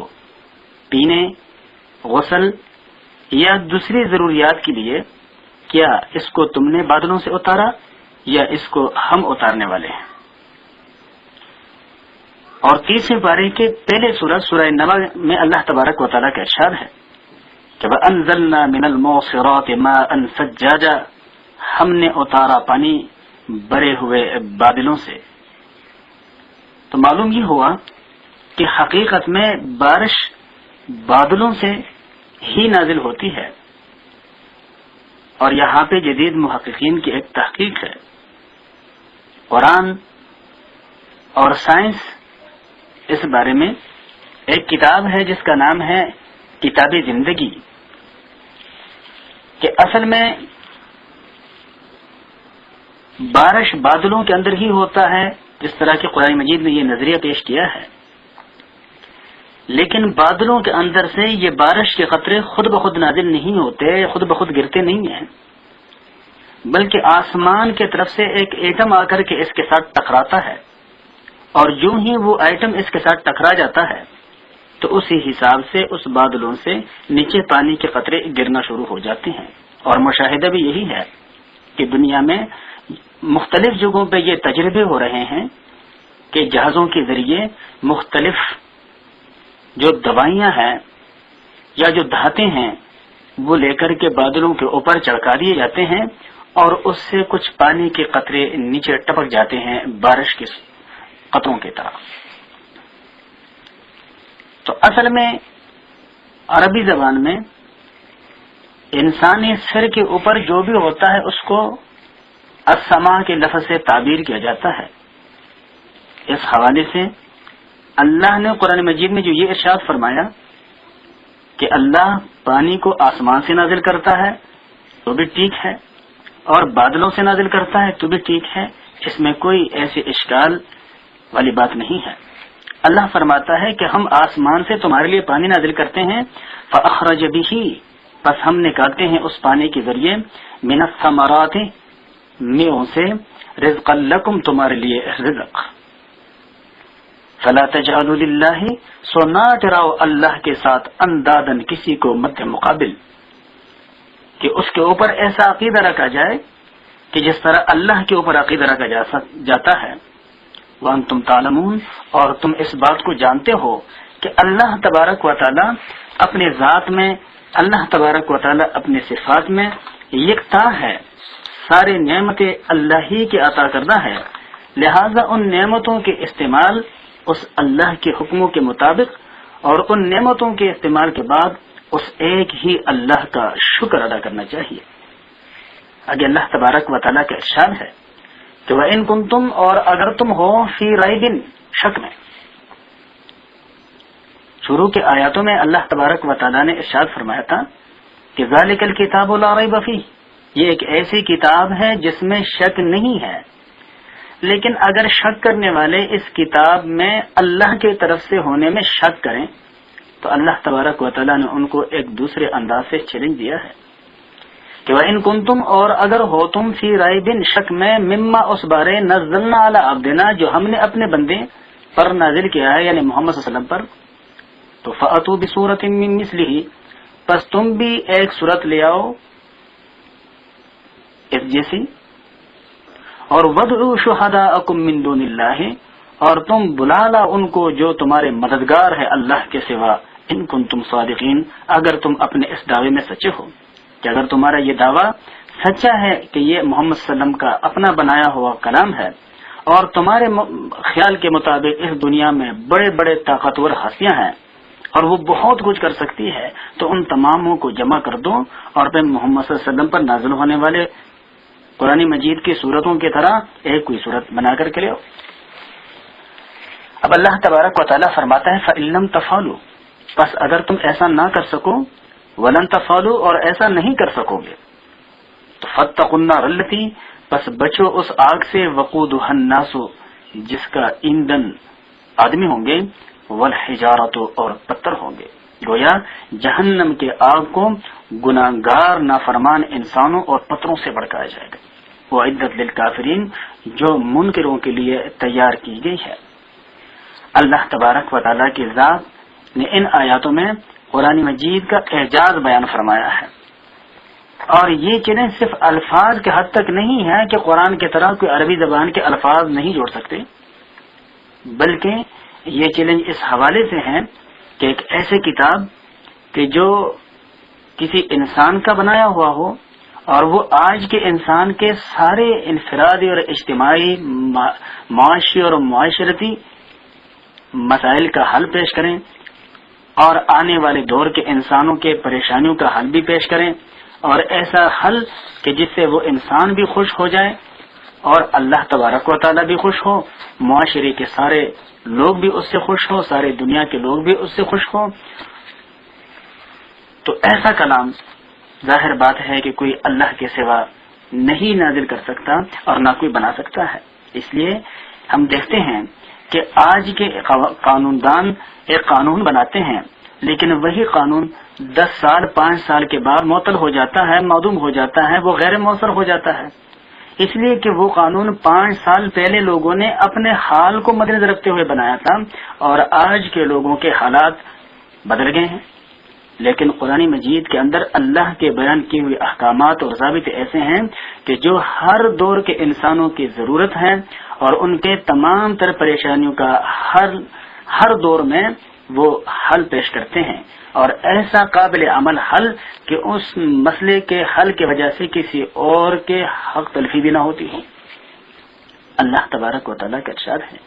پینے، غسل یا دوسری ضروریات کے لیے، کیا اس کو تم نے بادلوں سے اتارا یا اس کو ہم اتارنے والے ہیں؟ اور تیسرے پارے کے پہلے سورہ نبا میں اللہ تبارک و تعالیٰ کا ارشاد ہے کہ وَأَنزَلْنَا مِنَ الْمُعْصِرَاتِ مَاءً ثَجَّاجًا، ہم نے اتارا پانی بھرے ہوئے بادلوں سے. تو معلوم یہ ہوا کہ حقیقت میں بارش بادلوں سے ہی نازل ہوتی ہے. اور یہاں پہ جدید محققین کی ایک تحقیق ہے. قرآن اور سائنس اس بارے میں ایک کتاب ہے جس کا نام ہے کتاب زندگی، کہ اصل میں بارش بادلوں کے اندر ہی ہوتا ہے، جس طرح کہ قرآن مجید نے یہ نظریہ پیش کیا ہے. لیکن بادلوں کے اندر سے یہ بارش کے قطرے خود بخود نازل نہیں ہوتے، خود بخود گرتے نہیں ہیں، بلکہ آسمان کی طرف سے ایک ایٹم آ کر کے اس کے ساتھ ٹکراتا ہے، اور جو ہی وہ ایٹم اس کے ساتھ ٹکرا جاتا ہے تو اسی حساب سے اس بادلوں سے نیچے پانی کے قطرے گرنا شروع ہو جاتے ہیں. اور مشاہدہ بھی یہی ہے کہ دنیا میں مختلف جگہوں پہ یہ تجربے ہو رہے ہیں کہ جہازوں کے ذریعے مختلف جو دوائیاں ہیں یا جو دھاتیں ہیں وہ لے کر کے بادلوں کے اوپر چڑکا دیے جاتے ہیں، اور اس سے کچھ پانی کے قطرے نیچے ٹپک جاتے ہیں بارش کے قطروں کی طرح. تو اصل میں عربی زبان میں انسانی سر کے اوپر جو بھی ہوتا ہے اس کو السماء کے لفظ سے تعبیر کیا جاتا ہے. اس حوالے سے اللہ نے قرآن مجید میں جو یہ ارشاد فرمایا کہ اللہ پانی کو آسمان سے نازل کرتا ہے تو بھی ٹھیک ہے، اور بادلوں سے نازل کرتا ہے تو بھی ٹھیک ہے، اس میں کوئی ایسی اشکال والی بات نہیں ہے. اللہ فرماتا ہے کہ ہم آسمان سے تمہارے لیے پانی نازل کرتے ہیں، فأخرج به، پس ہم نکالتے ہیں اس پانی کے ذریعے، من الثمرات، میووں سے، رزقا لکم، تمہارے لیے رزق. فلا تجعلوا للہ، سو نہ ٹھہراؤ اللہ کے ساتھ، اندادن، کسی کو مد مقابل، کہ اس کے اوپر ایسا عقیدہ رکھا جائے کہ جس طرح اللہ کے اوپر عقیدہ رکھا جاتا ہے. وانتم تعلمون، اور تم اس بات کو جانتے ہو کہ اللہ تبارک و تعالی اپنے ذات میں، اللہ تبارک و تعالی اپنے صفات میں یکتا ہے، سارے نعمتیں اللہ ہی کے عطا کردہ ہے، لہذا ان نعمتوں کے استعمال اس اللہ کے حکموں کے مطابق، اور ان نعمتوں کے استعمال کے بعد اس ایک ہی اللہ کا شکر ادا کرنا چاہیے. آگے اللہ تبارک و تعالی کا ارشاد ہے کہ وَإِن كُنتُمْ، اور اگر تم ہو، فی ریب، شک میں. شروع کے آیاتوں میں اللہ تبارک و تعالیٰ نے ارشاد فرمایا تھا کہ ذالک الکتاب لا ریب فیہ، یہ ایک ایسی کتاب ہے جس میں شک نہیں ہے. لیکن اگر شک کرنے والے اس کتاب میں اللہ کی طرف سے ہونے میں شک کریں تو اللہ تبارک و تعالیٰ نے ان کو ایک دوسرے انداز سے چیلنج دیا ہے کہ وَإِن كُنتُمْ، اور اگر ہو تم، فی ریب، شک میں، مما، اس بارے، نزلنا علی عبدنا، جو ہم نے اپنے بندے پر نازل کیا ہے، یعنی محمد صلی اللہ علیہ وسلم پر، تو فأتوا بسورۃ من مثلہ، پس تم بھی ایک صورت لے آؤ اس جیسی، اور وادعوا شہداءکم من دون اللہ، اور تم بلا لا ان کو جو تمہارے مددگار ہے اللہ کے سوا، ان کنتم صادقین، اگر تم اپنے اس دعوے میں سچے ہو، کہ اگر تمہارا یہ دعویٰ سچا ہے کہ یہ محمد صلی اللہ علیہ وسلم کا اپنا بنایا ہوا کلام ہے، اور تمہارے خیال کے مطابق اس دنیا میں بڑے بڑے طاقتور ہستیاں ہیں اور وہ بہت کچھ کر سکتی ہے، تو ان تماموں کو جمع کر دو اور پھر محمد صلی اللہ علیہ وسلم پر نازل ہونے والے قرآن مجید کی صورتوں کی طرح ایک کوئی صورت بنا کر کے لے آؤ۔ اب اللہ تبارک و تعالیٰ فرماتا ہے فَإِن لَّمْ تَفْعَلُوا، پس اگر تم ایسا نہ کر سکو، وَلَن تَفْعَلُوا، اور ایسا نہیں کر سکو گے، تو فَاتَّقُوا النَّارَ الَّتِي، پس بچو اس آگ سے، وقودها الناس، جس کا ایندھن آدمی ہوں گے، والحجارۃ، اور پتھر ہوں گے۔ گویا جہنم کے آگ کو گناہگار نافرمان انسانوں اور پتھروں سے بھڑکایا جائے گا، وَأُعِدَّتْ لِلْكَافِرِينَ، جو منکروں کے لیے تیار کی گئی ہے۔ اللہ تبارک و تعالیٰ کی ذات نے ان آیاتوں میں قرآن مجید کا اعجاز بیان فرمایا ہے، اور یہ چیزیں صرف الفاظ کے حد تک نہیں ہے کہ قرآن کی طرح کوئی عربی زبان کے الفاظ نہیں جوڑ سکتے، بلکہ یہ چیلنج اس حوالے سے ہیں کہ ایک ایسے کتاب کہ جو کسی انسان کا بنایا ہوا ہو، اور وہ آج کے انسان کے سارے انفرادی اور اجتماعی، معاشی اور معاشرتی مسائل کا حل پیش کریں، اور آنے والے دور کے انسانوں کے پریشانیوں کا حل بھی پیش کریں، اور ایسا حل کہ جس سے وہ انسان بھی خوش ہو جائے اور اللہ تبارک و تعالیٰ بھی خوش ہو، معاشرے کے سارے لوگ بھی اس سے خوش ہو، سارے دنیا کے لوگ بھی اس سے خوش ہو۔ تو ایسا کلام ظاہر بات ہے کہ کوئی اللہ کے سوا نہیں نازل کر سکتا اور نہ کوئی بنا سکتا ہے۔ اس لیے ہم دیکھتے ہیں کہ آج کے قانون دان ایک قانون بناتے ہیں، لیکن وہی قانون 10 سال 5 سال کے بعد معطل ہو جاتا ہے، معدوم ہو جاتا ہے، وہ غیر مؤثر ہو جاتا ہے، اس لیے کہ وہ قانون 5 سال پہلے لوگوں نے اپنے حال کو مد نظر رکھتے ہوئے بنایا تھا، اور آج کے لوگوں کے حالات بدل گئے ہیں۔ لیکن قرآن مجید کے اندر اللہ کے بیان کیے ہوئے احکامات اور ضابطے ایسے ہیں کہ جو ہر دور کے انسانوں کی ضرورت ہے، اور ان کے تمام تر پریشانیوں کا ہر دور میں وہ حل پیش کرتے ہیں، اور ایسا قابل عمل حل کہ اس مسئلے کے حل کی وجہ سے کسی اور کے حق تلفی بھی نہ ہوتی ہو۔ اللہ تبارک و تعالیٰ کا ارشاد ہے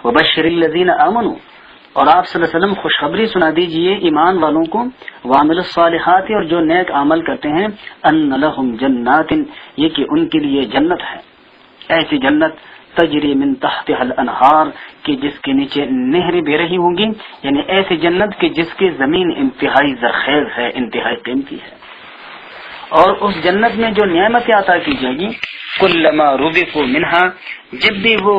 وَبَشِّرِ الَّذِينَ آمَنُوا، اور آپ صلی اللہ علیہ وسلم خوشخبری سنا دیجئے ایمان والوں کو، وَعَمِلُوا الصَّالِحَاتِ، اور جو نیک عمل کرتے ہیں، أَنَّ لَهُمْ جَنَّاتٍ، یہ کہ ان کے لیے جنت ہے، ایسی جنت تجری من تحتها الانہار، کہ جس کے نیچے نہریں بہ رہی ہوں گی، یعنی ایسی جنت کہ جس کی زمین انتہائی زرخیز ہے، انتہائی قیمتی ہے۔ اور اس جنت میں جو نعمتیں عطا کی جائیں گی، کلما رزقوا منها، جب بھی وہ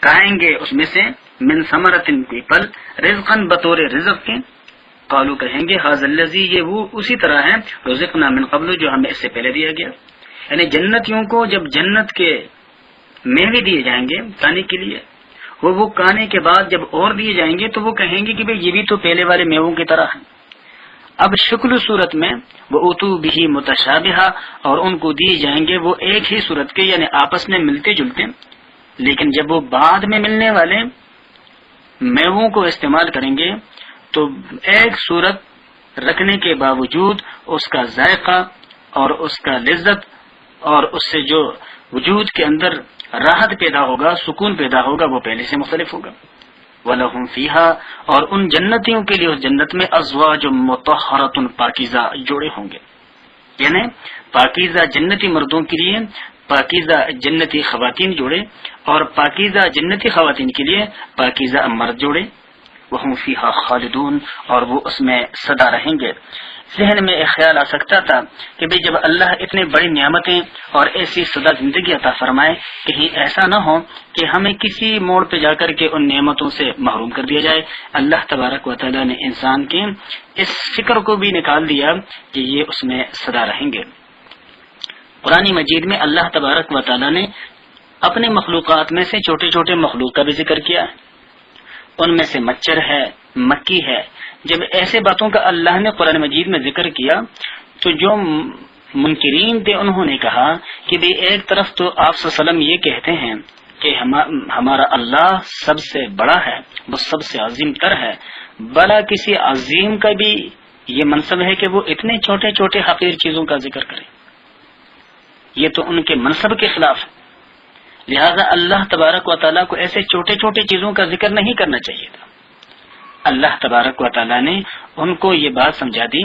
کھائیں گے اس میں سے، من ثمرۃ، کوئی پھل، رزقا، بطور رزق کے، قالوا کہیں گے ھذا الذی، یہ وہ اسی طرح ہے، رزقنا من قبل، جو ہمیں اس سے پہلے دیا گیا۔ یعنی جنتیوں کو جب جنت کے میوے دیے جائیں گے کھانے کے لیے، وہ کھانے کے بعد جب اور دیے جائیں گے تو وہ کہیں گے کہ بھئی یہ بھی تو پہلے والے میووں کی طرح ہیں۔ اب شکل و صورت میں وہ اتو بھی متشابہہ، اور ان کو دیے جائیں گے وہ ایک ہی صورت کے، یعنی آپس میں ملتے جلتے، لیکن جب وہ بعد میں ملنے والے میووں کو استعمال کریں گے تو ایک صورت رکھنے کے باوجود اس کا ذائقہ اور اس کا لذت اور اس سے جو وجود کے اندر راحت پیدا ہوگا، سکون پیدا ہوگا، وہ پہلے سے مختلف ہوگا۔ وَلَهُمْ فِيهَا، اور ان جنتیوں کے لیے اس جنت میں أَزْوَاجٌ مُطَهَّرَةٌ، پاکیزہ جوڑے ہوں گے، یعنی پاکیزہ جنتی مردوں کے لیے پاکیزہ جنتی خواتین جوڑے، اور پاکیزہ جنتی خواتین کے لیے پاکیزہ مرد جوڑے۔ وَهُمْ فِيهَا خَالِدُونَ، اور وہ اس میں سدا رہیں گے۔ ذہن میں ایک خیال آ سکتا تھا کہ بھئی جب اللہ اتنے بڑی نعمتیں اور ایسی سدا زندگی عطا فرمائے، کہیں ایسا نہ ہو کہ ہمیں کسی موڑ پہ جا کر کے ان نعمتوں سے محروم کر دیا جائے۔ اللہ تبارک و تعالیٰ نے انسان کے اس فکر کو بھی نکال دیا کہ یہ اس میں سدا رہیں گے۔ قرآن مجید میں اللہ تبارک و تعالیٰ نے اپنے مخلوقات میں سے چھوٹے چھوٹے مخلوق کا بھی ذکر کیا ہے، ان میں سے مچھر ہے، مکی ہے. جب ایسے باتوں کا اللہ نے قرآن مجید میں ذکر کیا تو جو منکرین تھے انہوں نے کہا کہ بھئی ایک طرف تو آپ صلی اللہ علیہ وسلم یہ کہتے ہیں کہ ہمارا اللہ سب سے بڑا ہے، وہ سب سے عظیم تر ہے، بلا کسی عظیم کا بھی یہ منصب ہے کہ وہ اتنے چھوٹے چھوٹے حقیر چیزوں کا ذکر کرے. یہ تو ان کے منصب کے خلاف ہے. لہذا اللہ تبارک و تعالیٰ کو ایسے چھوٹے چھوٹے چیزوں کا ذکر نہیں کرنا چاہیے تھا. اللہ تبارک و تعالیٰ نے ان کو یہ بات سمجھا دی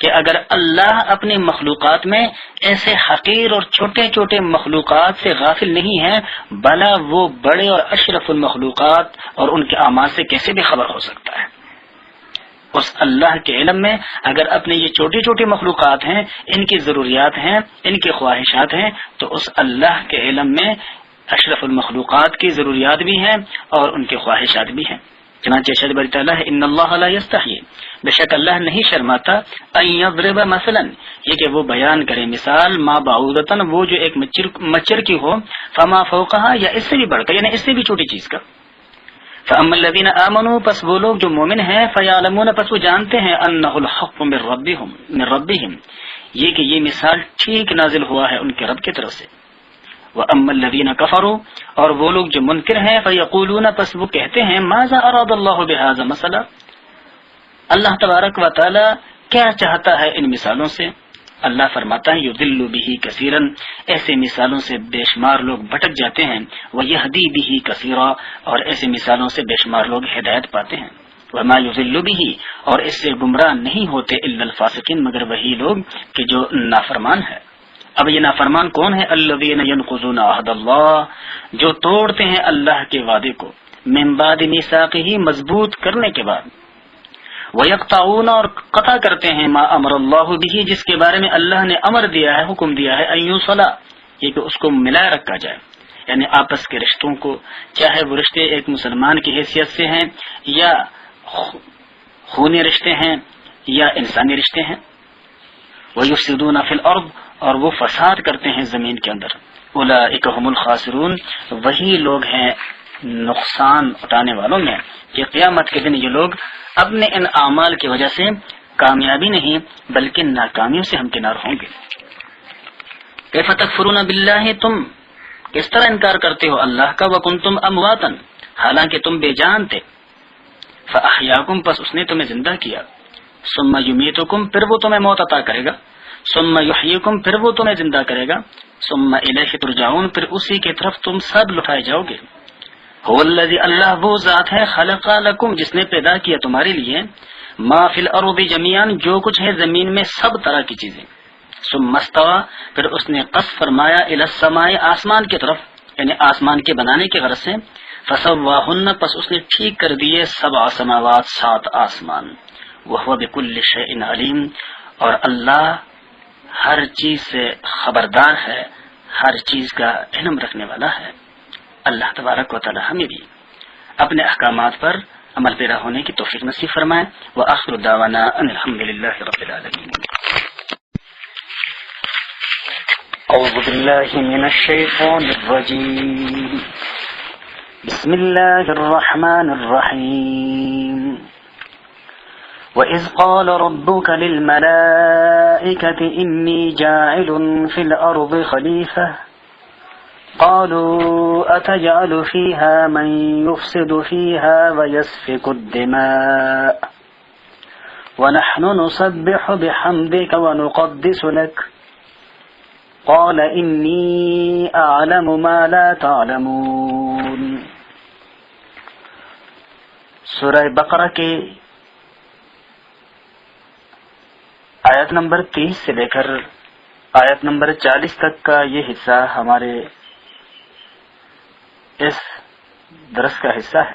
کہ اگر اللہ اپنی مخلوقات میں ایسے حقیر اور چھوٹے چھوٹے مخلوقات سے غافل نہیں ہے، بلا وہ بڑے اور اشرف المخلوقات اور ان کے اعمال سے کیسے بھی خبر ہو سکتا ہے. اس اللہ کے علم میں اگر اپنے یہ چھوٹی چھوٹی مخلوقات ہیں، ان کی ضروریات ہیں، ان کی خواہشات ہیں، تو اس اللہ کے علم میں اشرف المخلوقات کی ضروریات بھی ہیں اور ان کی خواہشات بھی ہیں. چنانچہ ارشاد باری تعالیٰ ہے ان اللہ لا یستحیی، بے شک اللہ نہیں شرماتا، ان یضرب مثلا، یہ کہ وہ بیان کرے مثال، ما بعودتن، وہ جو ایک مچھر کی ہو، فما فوقها، یا اس سے بھی بڑھ کر یعنی اس سے بھی چھوٹی چیز کا. فاما الذین آمنوا، پس وہ لوگ جو مومن ہیں، فیعلمون، پس وہ جانتے ہیں، انہ الحق من ربہم، یہ کہ یہ مثال ٹھیک نازل ہوا ہے ان کے رب کی طرف سے. وَأَمَّا الَّذِينَ كَفَرُوا، اور وہ لوگ جو منکر ہیں، فَيَقُولُونَ، پس وہ کہتے ہیں، ماذا اراد اللہ بهذا مثلا، اللہ تبارک و تعالی کیا چاہتا ہے ان مثالوں سے. اللہ فرماتا ہے یضل به کثیرا، ایسے مثالوں سے بے شمار لوگ بھٹک جاتے ہیں، ویہدی به کثیرا، اور ایسے مثالوں سے بے شمار لوگ ہدایت پاتے ہیں. وما یضل به، اور اس سے گمراہ نہیں ہوتے الا الفاسقین، مگر وہی لوگ کہ جو نافرمان ہے. اب یہ نافرمان کون ہے؟ الذین ینقضون عہد اللہ، جو توڑتے ہیں اللہ کے وعدے کو، من بعد میثاقہ، مضبوط کرنے کے بعد، ویقطعون، اور قطع کرتے ہیں، ما امر اللہ بہ، جس کے بارے میں اللہ نے امر دیا ہے، حکم دیا ہے، ان یوصل، یہ کہ اس کو ملا رکھا جائے، یعنی آپس کے رشتوں کو، چاہے وہ رشتے ایک مسلمان کی حیثیت سے ہیں یا خونی رشتے ہیں یا انسانی رشتے ہیں. ویفسدون فی الارض، اور وہ فساد کرتے ہیں زمین کے اندر. اولئک هم الخاسرون، وہی لوگ ہیں نقصان اٹھانے والوں میں، کہ قیامت کے دن یہ لوگ اپنے ان اعمال کی وجہ سے کامیابی نہیں بلکہ ناکامیوں سے ہمکنار ہوں گے. کیف تکفرون باللہ، تم کس طرح انکار کرتے ہو اللہ کا، وکنتم امواتا، حالانکہ تم بے جان تھے. فاحیاکم، پس اس نے تمہیں زندہ کیا. ثم یمیتکم، پھر وہ تمہیں موت عطا کرے گا. ثم یحییکم، پھر وہ تمہیں زندہ کرے گا. ثم الیہ ترجعون، پھر اسی کی طرف تم سب لٹائے جاؤ گے. هو الذی، اللہ وہ ذات ہے، خلق لکم، جس نے پیدا کیا تمہارے لیے، ما فی الارض جمیعا، جو کچھ ہے زمین میں سب طرح کی چیزیں. ثم استوى، پھر اس نے قصد فرمایا، الی السماء، آسمان کی طرف، یعنی آسمان کے بنانے کی غرض سے. فسواہن، پس اس نے ٹھیک کر دیے، 7 سماوات، 7 آسمان. وہو بکل شیء علیم، اور اللہ ہر چیز سے خبردار ہے، ہر چیز کا علم رکھنے والا ہے. اللہ تبارک و تعالی ہمیں بھی اپنے احکامات پر عمل پیرا ہونے کی توفیق نصیب فرمائے. وآخر دعوانا ان الحمدللہ رب العالمین. اعوذ باللہ من الشیطان الرجیم، بسم اللہ الرحمن الرحیم. وَإِذْ قَالَ رَبُّكَ لِلْمَلَائِكَةِ إِنِّي جَاعِلٌ فِي الْأَرْضِ خَلِيفَةً قَالُوا أَتَجْعَلُ فِيهَا مَن يُفْسِدُ فِيهَا وَيَسْفِكُ الدِّمَاءَ وَنَحْنُ نُسَبِّحُ بِحَمْدِكَ وَنُقَدِّسُ لَكَ قَالَ إِنِّي أَعْلَمُ مَا لَا تَعْلَمُونَ. سورہ بقرہ کے آیت نمبر 30 سے لے کر آیت نمبر 40 تک کا یہ حصہ ہمارے اس درس کا حصہ ہے،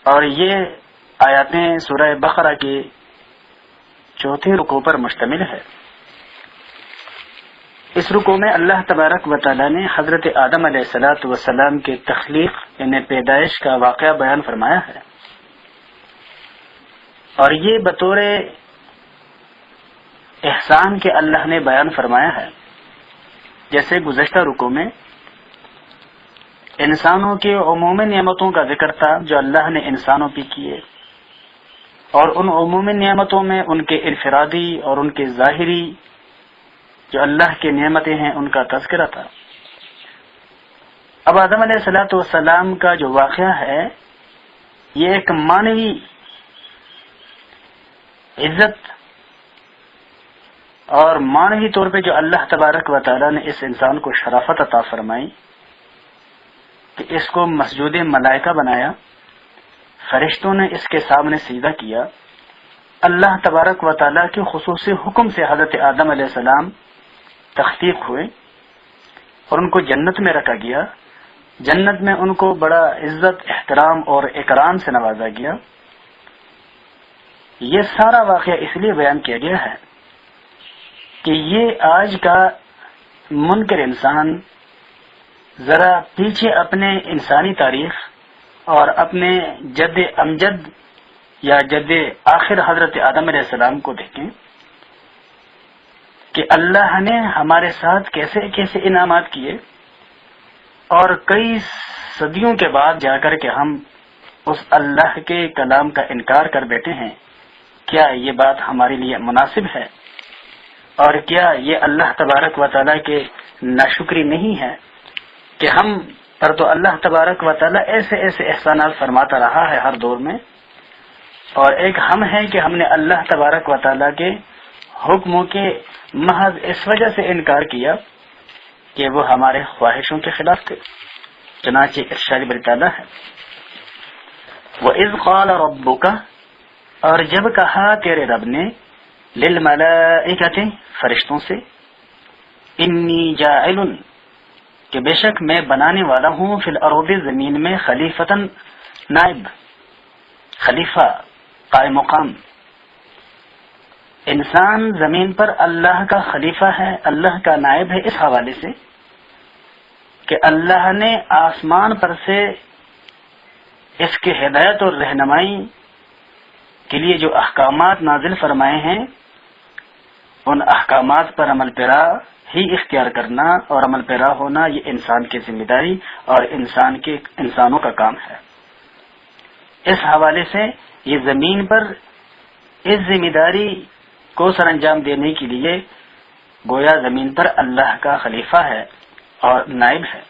اور یہ آیاتیں سورہ بقرہ کے 4تھے رکوع پر مشتمل ہے. اس رکوع میں اللہ تبارک و تعالی نے حضرت آدم علیہ الصلوۃ والسلام کے تخلیق یعنی پیدائش کا واقعہ بیان فرمایا ہے، اور یہ بطور احسان کے اللہ نے بیان فرمایا ہے. جیسے گزشتہ رکوع میں انسانوں کی عمومی نعمتوں کا ذکر تھا جو اللہ نے انسانوں پہ کیے، اور ان عمومی نعمتوں میں ان کے انفرادی اور ان کے ظاہری جو اللہ کی نعمتیں ہیں ان کا تذکرہ تھا۔ اب آدم علیہ الصلوۃ والسلام کا جو واقعہ ہے یہ ایک معنوی عزت اور معنوی طور پہ جو اللہ تبارک و تعالیٰ نے اس انسان کو شرافت عطا فرمائی کہ اس کو مسجود ملائکہ بنایا، فرشتوں نے اس کے سامنے سجدہ کیا، اللہ تبارک و تعالیٰ کے خصوصی حکم سے حضرت آدم علیہ السلام تخلیق ہوئے اور ان کو جنت میں رکھا گیا، جنت میں ان کو بڑا عزت، احترام اور اکرام سے نوازا گیا۔ یہ سارا واقعہ اس لیے بیان کیا گیا ہے کہ یہ آج کا منکر انسان ذرا پیچھے اپنے انسانی تاریخ اور اپنے جد امجد یا جد آخر حضرت آدم علیہ السلام کو دیکھیں کہ اللہ نے ہمارے ساتھ کیسے کیسے انعامات کیے، اور کئی صدیوں کے بعد جا کر کے ہم اس اللہ کے کلام کا انکار کر بیٹھے ہیں۔ کیا یہ بات ہمارے لیے مناسب ہے؟ اور کیا یہ اللہ تبارک و تعالیٰ کے ناشکری نہیں ہے کہ ہم پر تو اللہ تبارک و تعالیٰ ایسے ایسے احسانات فرماتا رہا ہے ہر دور میں، اور ایک ہم ہیں کہ ہم نے اللہ تبارک و تعالیٰ کے حکموں کے محض اس وجہ سے انکار کیا کہ وہ ہمارے خواہشوں کے خلاف تھے۔ چنانچہ ارشاد باری تعالیٰ ہے وَإِذْ قَالَ رَبُّكَ، اور جب کہا تیرے رب نے، لِلْمَلَائِكَةِ، فرشتوں سے، انی جاعل، کہ بے شک میں بنانے والا ہوں، فی الارض، زمین میں، خلیفتاً، نائب، خلیفہ، قائم مقام۔ انسان زمین پر اللہ کا خلیفہ ہے، اللہ کا نائب ہے، اس حوالے سے کہ اللہ نے آسمان پر سے اس کی ہدایت اور رہنمائی کے لیے جو احکامات نازل فرمائے ہیں، ان احکامات پر عمل پیرا ہی اختیار کرنا اور عمل پیرا ہونا یہ انسان کی ذمہ داری اور انسانوں کا کام ہے۔ اس حوالے سے یہ زمین پر اس ذمہ داری کو سر انجام دینے کے لیے گویا زمین پر اللہ کا خلیفہ ہے اور نائب ہے۔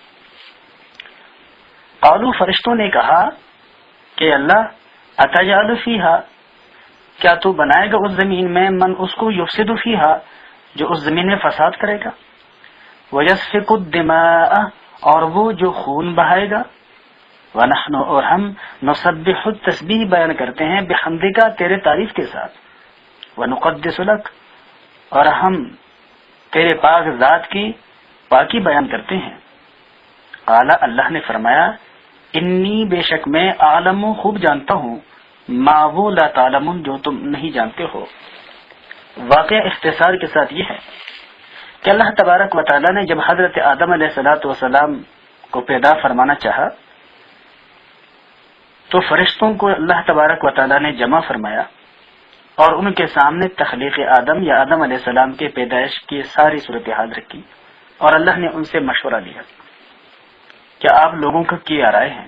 قالوا، فرشتوں نے کہا کہ اللہ، اتجعل فیہا، کیا تو بنائے گا اس زمین میں، من اس کو، یفسد فیہا، جو اس زمین میں فساد کرے گا، ویسفک الدماء، اور وہ جو خون بہائے گا، ونحن، اور ہم، نسبح، تسبیح بیان کرتے ہیں، بحمدک، تیرے تعریف کے ساتھ، ونقدس لک، اور ہم تیرے پاک ذات کی پاکی بیان کرتے ہیں۔ قال، اللہ نے فرمایا، انی، بے شک میں، عالم، خوب جانتا ہوں، ما وہ لا تعلمون، جو تم نہیں جانتے ہو۔ واقعہ اختصار کے ساتھ یہ ہے کہ اللہ تبارک و تعالیٰ نے جب حضرت آدم علیہ الصلوۃ والسلام کو پیدا فرمانا چاہا تو فرشتوں کو اللہ تبارک و تعالیٰ نے جمع فرمایا اور ان کے سامنے تخلیق آدم یا آدم علیہ السلام کے پیدائش کی ساری صورتحال رکھی، اور اللہ نے ان سے مشورہ لیا کہ آپ لوگوں کا کیا رائے ہیں۔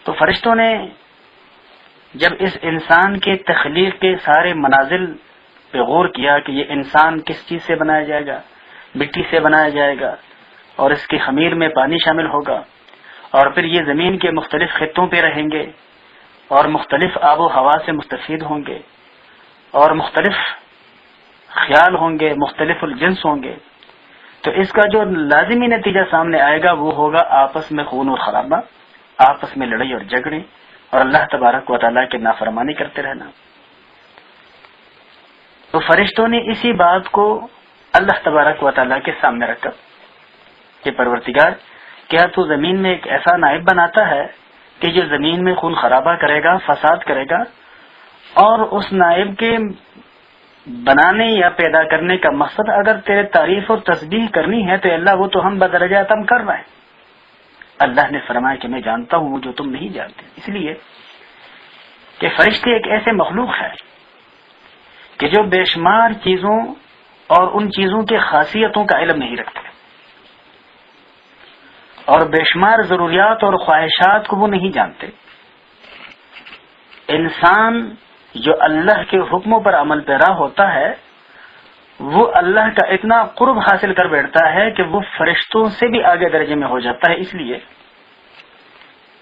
تو فرشتوں نے جب اس انسان کے تخلیق کے سارے منازل پہ غور کیا کہ یہ انسان کس چیز سے بنایا جائے گا، مٹی سے بنایا جائے گا، اور اس کی خمیر میں پانی شامل ہوگا، اور پھر یہ زمین کے مختلف خطوں پہ رہیں گے اور مختلف آب و ہوا سے مستفید ہوں گے، اور مختلف خیال ہوں گے، مختلف الجنس ہوں گے، تو اس کا جو لازمی نتیجہ سامنے آئے گا وہ ہوگا آپس میں خون اور خرابہ، آپس میں لڑائی اور جھگڑے، اور اللہ تبارک و تعالیٰ کے نافرمانی کرتے رہنا۔ تو فرشتوں نے اسی بات کو اللہ تبارک و تعالیٰ کے سامنے رکھا کہ پروردگار، کیا تو زمین میں ایک ایسا نائب بناتا ہے کہ جو زمین میں خون خرابہ کرے گا، فساد کرے گا، اور اس نائب کے بنانے یا پیدا کرنے کا مقصد اگر تیرے تعریف اور تسبیح کرنی ہے تو اللہ وہ تو ہم بدرجہ تم کر رہے ہیں۔ اللہ نے فرمایا کہ میں جانتا ہوں جو تم نہیں جانتے، اس لیے کہ فرشتے ایک ایسے مخلوق ہے کہ جو بے شمار چیزوں اور ان چیزوں کے خاصیتوں کا علم نہیں رکھتے، اور بے شمار ضروریات اور خواہشات کو وہ نہیں جانتے۔ انسان جو اللہ کے حکموں پر عمل پیرا ہوتا ہے وہ اللہ کا اتنا قرب حاصل کر بیٹھتا ہے کہ وہ فرشتوں سے بھی آگے درجے میں ہو جاتا ہے، اس لیے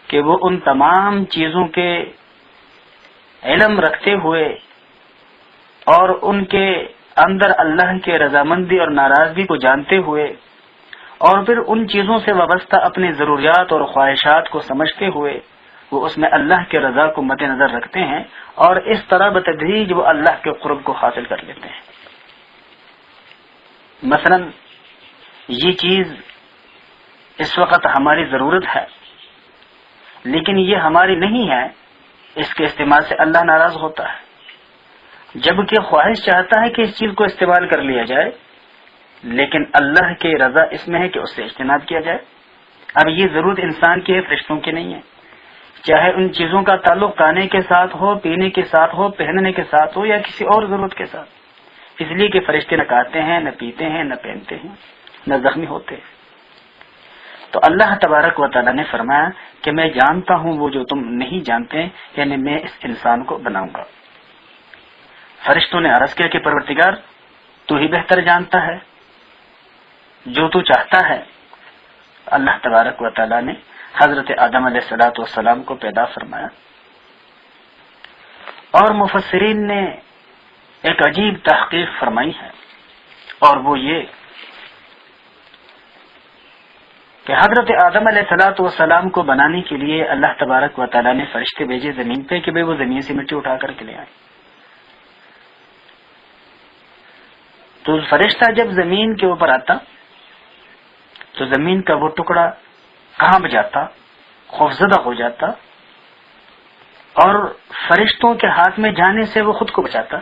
کہ وہ ان تمام چیزوں کے علم رکھتے ہوئے اور ان کے اندر اللہ کے رضامندی اور ناراضگی کو جانتے ہوئے اور پھر ان چیزوں سے وابستہ اپنی ضروریات اور خواہشات کو سمجھتے ہوئے وہ اس میں اللہ کے رضا کو مد نظر رکھتے ہیں، اور اس طرح بتدریج وہ اللہ کے قرب کو حاصل کر لیتے ہیں۔ مثلا یہ چیز اس وقت ہماری ضرورت ہے لیکن یہ ہماری نہیں ہے، اس کے استعمال سے اللہ ناراض ہوتا ہے، جبکہ خواہش چاہتا ہے کہ اس چیز کو استعمال کر لیا جائے، لیکن اللہ کی رضا اس میں ہے کہ اس سے اجتناب کیا جائے۔ اب یہ ضرورت انسان کی ہے، فرشتوں کی نہیں ہے، چاہے ان چیزوں کا تعلق کھانے کے ساتھ ہو، پینے کے ساتھ ہو، پہننے کے ساتھ ہو یا کسی اور ضرورت کے ساتھ، اس لیے کہ فرشتے نہ کھاتے ہیں، نہ پیتے ہیں، نہ پہنتے ہیں، نہ زخمی ہوتے ہیں۔ تو اللہ تبارک و تعالیٰ نے فرمایا کہ میں جانتا ہوں وہ جو تم نہیں جانتے، یعنی میں اس انسان کو بناؤں گا۔ فرشتوں نے عرض کیا کہ پروردگار تو ہی بہتر جانتا ہے، جو تو چاہتا ہے۔ اللہ تبارک و تعالیٰ نے حضرت آدم علیہ الصلوۃ والسلام کو پیدا فرمایا، اور مفسرین نے ایک عجیب تحقیق فرمائی ہے، اور وہ یہ کہ حضرت آدم علیہ الصلوۃ والسلام کو بنانے کے لیے اللہ تبارک و تعالیٰ نے فرشتے بھیجے زمین پہ کہ وہ زمین سے مٹی اٹھا کر کے لے آئے۔ تو فرشتہ جب زمین کے اوپر آتا تو زمین کا وہ ٹکڑا کانپ جاتا، خوفزدہ ہو جاتا، اور فرشتوں کے ہاتھ میں جانے سے وہ خود کو بچاتا۔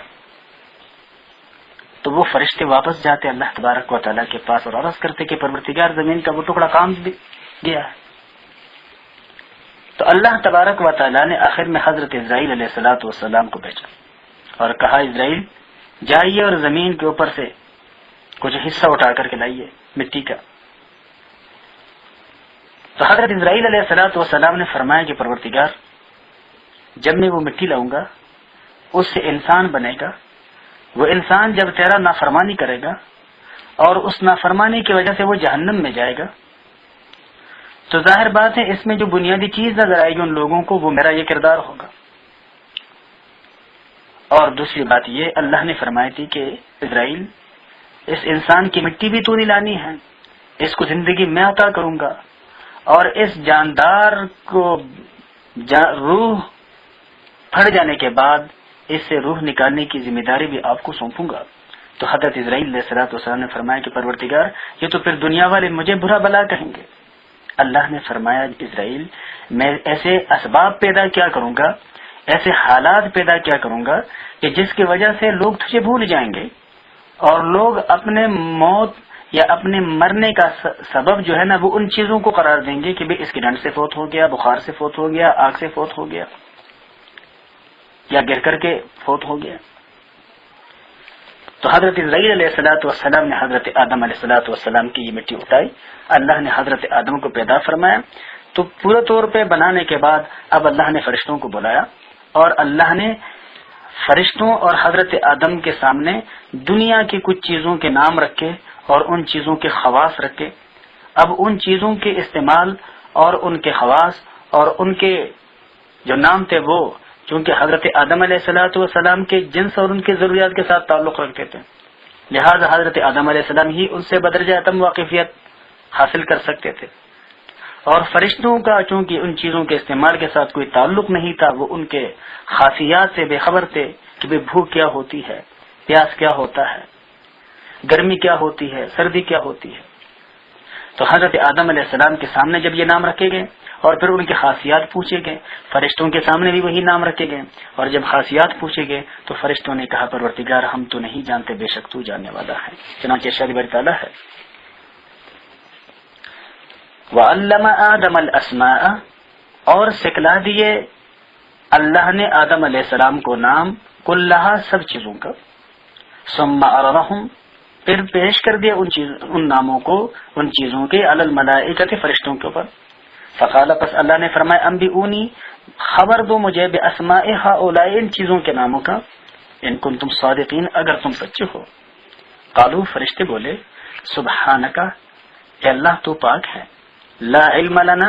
تو وہ فرشتے واپس جاتے اللہ تبارک و تعالیٰ کے پاس اور عرض کرتے کہ پروردگار زمین کا وہ ٹکڑا کانپ گیا ہے۔ تو اللہ تبارک و تعالیٰ نے آخر میں حضرت اسرائیل علیہ الصلوۃ والسلام کو بھیجا اور کہا اسرائیل جائیے اور زمین کے اوپر سے کچھ حصہ اٹھا کر کے لائیے مٹی کا۔ تو حضرت اسرائیل علیہ الصلوۃ والسلام نے فرمایا کہ پروردگار جب میں وہ مٹی لاؤں گا اس سے انسان بنے گا، وہ انسان جب تیرا نافرمانی کرے گا اور اس نافرمانی کی وجہ سے وہ جہنم میں جائے گا، تو ظاہر بات ہے اس میں جو بنیادی چیز نظر آئے گی ان لوگوں کو وہ میرا یہ کردار ہوگا۔ اور دوسری بات یہ اللہ نے فرمائی تھی کہ اسرائیل اس انسان کی مٹی بھی تو نہیں لانی ہے، اس کو زندگی میں عطا کروں گا، اور اس جاندار کو روح پھٹ جانے کے بعد اس سے روح نکالنے کی ذمہ داری بھی آپ کو سونپوں گا۔ تو حضرت اسرائیل علیہ الصلوۃ والسلام نے فرمایا کہ پروردگار یہ تو پھر دنیا والے مجھے برا بلا کہیں گے۔ اللہ نے فرمایا اسرائیل میں ایسے اسباب پیدا کیا کروں گا، ایسے حالات پیدا کیا کروں گا کہ جس کی وجہ سے لوگ تجھے بھول جائیں گے، اور لوگ اپنے موت یا اپنے مرنے کا سبب جو ہے نا وہ ان چیزوں کو قرار دیں گے کہ بھئی اس کی ڈنڈ سے فوت ہو گیا، بخار سے فوت ہو گیا، آگ سے فوت ہو گیا، یا گر کر کے فوت ہو گیا۔ تو حضرت اسرائیل علیہ الصلوۃ والسلام نے حضرت آدم علیہ الصلوۃ والسلام کی یہ مٹی اٹھائی، اللہ نے حضرت آدم کو پیدا فرمایا۔ تو پورے طور پہ بنانے کے بعد اب اللہ نے فرشتوں کو بلایا، اور اللہ نے فرشتوں اور حضرت آدم کے سامنے دنیا کی کچھ چیزوں کے نام رکھے اور ان چیزوں کے خواص رکھے۔ اب ان چیزوں کے استعمال اور ان کے خواص اور ان کے جو نام تھے وہ چونکہ حضرت آدم علیہ الصلوۃ والسلام کے جنس اور ان کی ضروریات کے ساتھ تعلق رکھتے تھے، لہذا حضرت آدم علیہ السلام ہی ان سے بدرجہ اتم واقفیت حاصل کر سکتے تھے، اور فرشتوں کا چونکہ ان چیزوں کے استعمال کے ساتھ کوئی تعلق نہیں تھا، وہ ان کے خاصیات سے بے خبر تھے کہ بھئی بھوک کیا ہوتی ہے، پیاس کیا ہوتا ہے، گرمی کیا ہوتی ہے، سردی کیا ہوتی ہے۔ تو حضرت آدم علیہ السلام کے سامنے جب یہ نام رکھے گئے اور پھر ان کی خاصیات پوچھے گئے، فرشتوں کے سامنے بھی وہی نام رکھے گئے، اور جب خاصیات پوچھے گئے تو فرشتوں نے کہا پروردگار ہم تو نہیں جانتے، بے شک تو جاننے والا ہے۔ چنانچہ ارشاد باری تعالیٰ ہے وَعَلَّمَ آدَمَ الْأَسْمَاءَ، اور سکھلا دیے اللہ نے آدم علیہ السلام کو نام کلھا سب چیزوں کا، ثم عرضهم، پھر پیش کر دیا ان ناموں کو، ان چیزوں کے، علی الملائکۃ فرشتوں کے اوپر۔ فقال پس اللہ نے فرمایا انبئونی خبر دو مجھے باسماء ہؤلاء ان چیزوں کے ناموں کا، ان کنتم صادقین اگر تم سچے ہو۔ قالوا فرشتے بولے سبحانک اے اللہ تو پاک ہے، لا علم لنا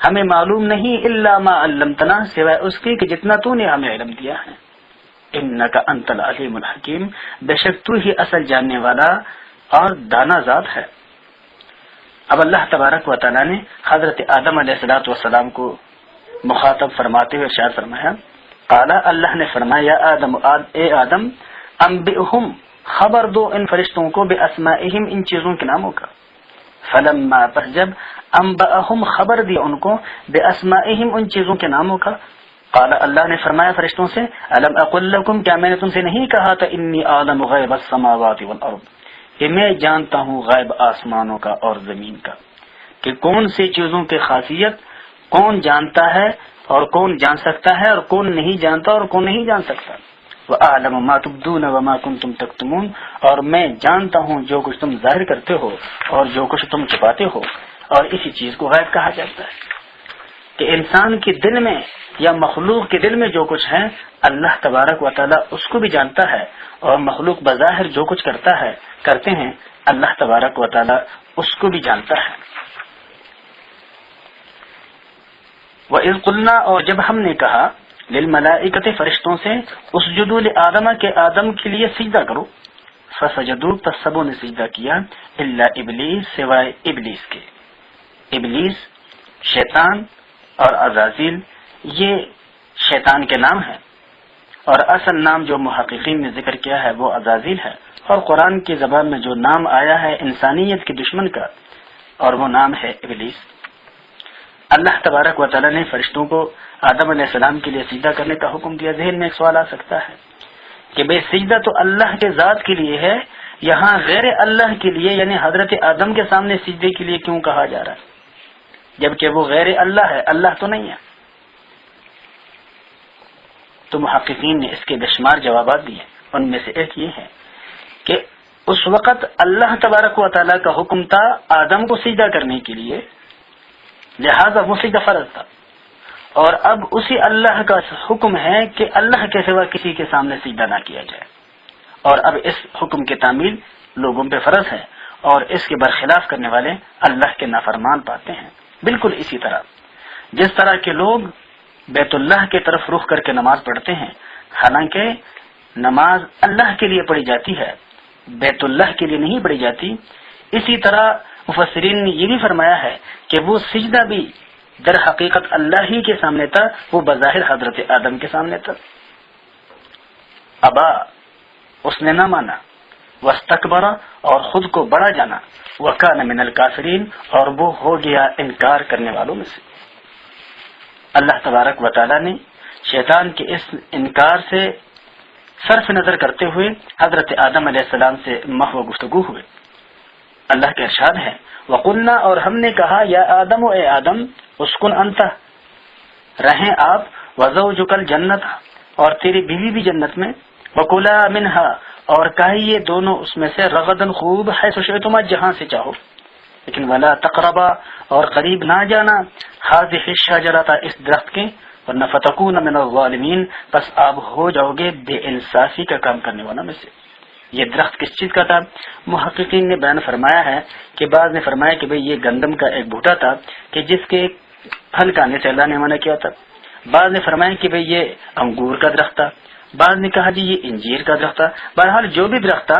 ہمیں معلوم نہیں الا ما علمتنا سوائے اس کے کہ جتنا تو نے ہمیں علم دیا ہے، انک انت العلیم الحکیم بے شک تو ہی اصل جاننے والا اور دانا ذات ہے۔ اب اللہ تبارک و تعالی نے حضرت آدم علیہ الصلوۃ والسلام کو مخاطب فرماتے ہوئے ارشاد فرمایا، قال اللہ نے فرمایا یا آدم اے آدم انبئہم خبر دو ان فرشتوں کو باسمائہم ان چیزوں کے ناموں کا۔ فلما پس جب انبأہم خبر دی ان کو باسمائہم ان چیزوں کے ناموں کا، قال اللہ نے فرمایا فرشتوں سے الم اقل لکم کیا میں نے تم سے نہیں کہا تھا انی اعلم غیب السماوات والارض کہ میں جانتا ہوں غیب آسمانوں کا اور زمین کا، کہ کون سی چیزوں کی خاصیت کون جانتا ہے اور کون جان سکتا ہے اور کون نہیں جانتا اور کون نہیں جان سکتا۔ وَأَعْلَمُ مَا تُبْدُونَ وَمَا كُنْتُمْ تَكْتُمُونَ اور میں جانتا ہوں جو کچھ تم ظاہر کرتے ہو اور جو کچھ تم چھپاتے ہو، اور اسی چیز کو غیب کہا جاتا ہے کہ انسان کے دل میں یا مخلوق کے دل میں جو کچھ ہے اللہ تبارک و تعالی اس کو بھی جانتا ہے، اور مخلوق بظاہر جو کچھ کرتے ہیں اللہ تبارک و تعالی اس کو بھی جانتا ہے۔ وَإِذْ قُلْنَا اور جب ہم نے کہا للملائکۃ فرشتوں سے اسجدوا لآدم کہ آدم کے لیے سجدہ کرو، فسجدوا پس سبوں نے سجدہ کیا الا ابلیس سوائے ابلیس کے۔ ابلیس شیطان اور عزازیل یہ شیطان کے نام ہیں، اور اصل نام جو محققین نے ذکر کیا ہے وہ عزازیل ہے، اور قرآن کی زبان میں جو نام آیا ہے انسانیت کے دشمن کا اور وہ نام ہے ابلیس۔ اللہ تبارک و تعالی نے فرشتوں کو آدم علیہ السلام کے لیے سجدہ کرنے کا حکم دیا۔ ذہن میں ایک سوال آ سکتا ہے کہ بھئی سجدہ تو اللہ کے ذات کے لیے ہے، یہاں غیر اللہ کے لیے یعنی حضرت آدم کے سامنے سجدے کے لیے کیوں کہا جا رہا ہے جبکہ وہ غیر اللہ ہے، اللہ تو نہیں ہے؟ تو محققین نے اس کے بے شمار جوابات دیے، ان میں سے ایک یہ ہے کہ اس وقت اللہ تبارک و تعالیٰ کا حکم تھا آدم کو سجدہ کرنے کے لیے، لہذا وہ سجدہ فرض تھا، اور اب اسی اللہ کا حکم ہے کہ اللہ کے سوا کسی کے سامنے سجدہ نہ کیا جائے، اور اب اس حکم کی تعمیل لوگوں پہ فرض ہے، اور اس کے برخلاف کرنے والے اللہ کے نافرمان پاتے ہیں۔ بالکل اسی طرح جس طرح کے لوگ بیت اللہ کی طرف رخ کر کے نماز پڑھتے ہیں، حالانکہ نماز اللہ کے لیے پڑھی جاتی ہے، بیت اللہ کے لیے نہیں پڑھی جاتی، اسی طرح مفسرین نے یہ بھی فرمایا ہے کہ وہ سجدہ بھی در حقیقت اللہ ہی کے سامنے تھا، وہ بظاہر حضرت آدم کے سامنے تھا۔ ابا اس نے نہ مانا، واستکبر اور خود کو بڑا جانا، وکان من الکافرین اور وہ ہو گیا انکار کرنے والوں میں سے۔ اللہ تبارک و تعالی نے شیطان کے اس انکار سے صرف نظر کرتے ہوئے حضرت آدم علیہ السلام سے محو گفتگو ہوئے۔ اللہ کے ارشاد ہے وَقُلْنَا اور ہم نے کہا یا آدم اے آدم اسکن انت رہیں آپ وزوجک الجنت اور تیری بیوی بھی جنت میں، وَكُلَا مِنْهَا اور کھائیے دونوں اس میں سے رغدن خوب حیث شئتما جہاں سے چاہو، لیکن ولا تقربا اور قریب نہ جانا هذه الشجرة اس درخت کے، ورنہ فتکون من الظالمین پس آپ ہو جاؤ گے بے انصافی کا کام کرنے والوں میں سے۔ یہ درخت کس چیز کا تھا؟ محققین نے بیان فرمایا ہے کہ بعض نے فرمایا کہ بھئی یہ گندم کا ایک بوٹا تھا کہ جس کے پھل کھانے سے اللہ نے منع کیا تھا، بعض نے فرمایا کہ بھئی یہ انگور کا درخت تھا، بعض نے کہا جی یہ انجیر کا درخت تھا۔ بہرحال جو بھی درخت تھا،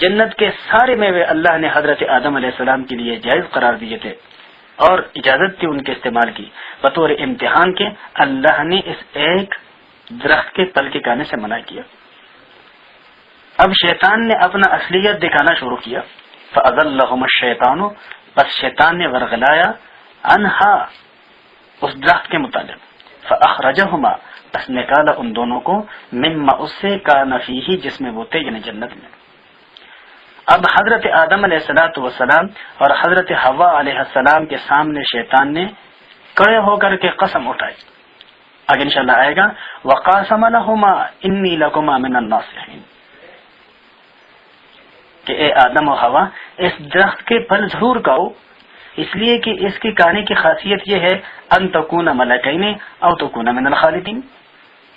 جنت کے سارے میوے اللہ نے حضرت آدم علیہ السلام کے لیے جائز قرار دیے تھے اور اجازت تھی ان کے استعمال کی، بطور امتحان کے اللہ نے اس ایک درخت کے پھل کے کھانے سے منع کیا۔ اب شیطان نے اپنا اصلیت دکھانا شروع کیا، فَأَضَلَّهُمَ الشَّيْطَانُ بس شیطان نے ورغلایا انہا اس درخت کے متعلق، فَأَخْرَجَهُمَا بس نکالا ان دونوں کو مما اس سے کان فیہ جس میں وہ تھے یعنی جنت میں۔ اب حضرت آدم علیہ السلام اور حضرت حوا علیہ السلام کے سامنے شیطان نے کڑے ہو کر کے قسم اٹھائی، آگے انشاءاللہ آئے گا وَقَاسَمَ لَهُمَا إِنِّي لَكُمَا مِنَ النَّاصِحِينَ۔ کہ اے آدم و ہوا اس درخت کے پھل ضرور کھاؤ، اس لیے کہ اس کے کھانے کی خاصیت یہ ہے ان تکون ملکین او تکون من الخالدین،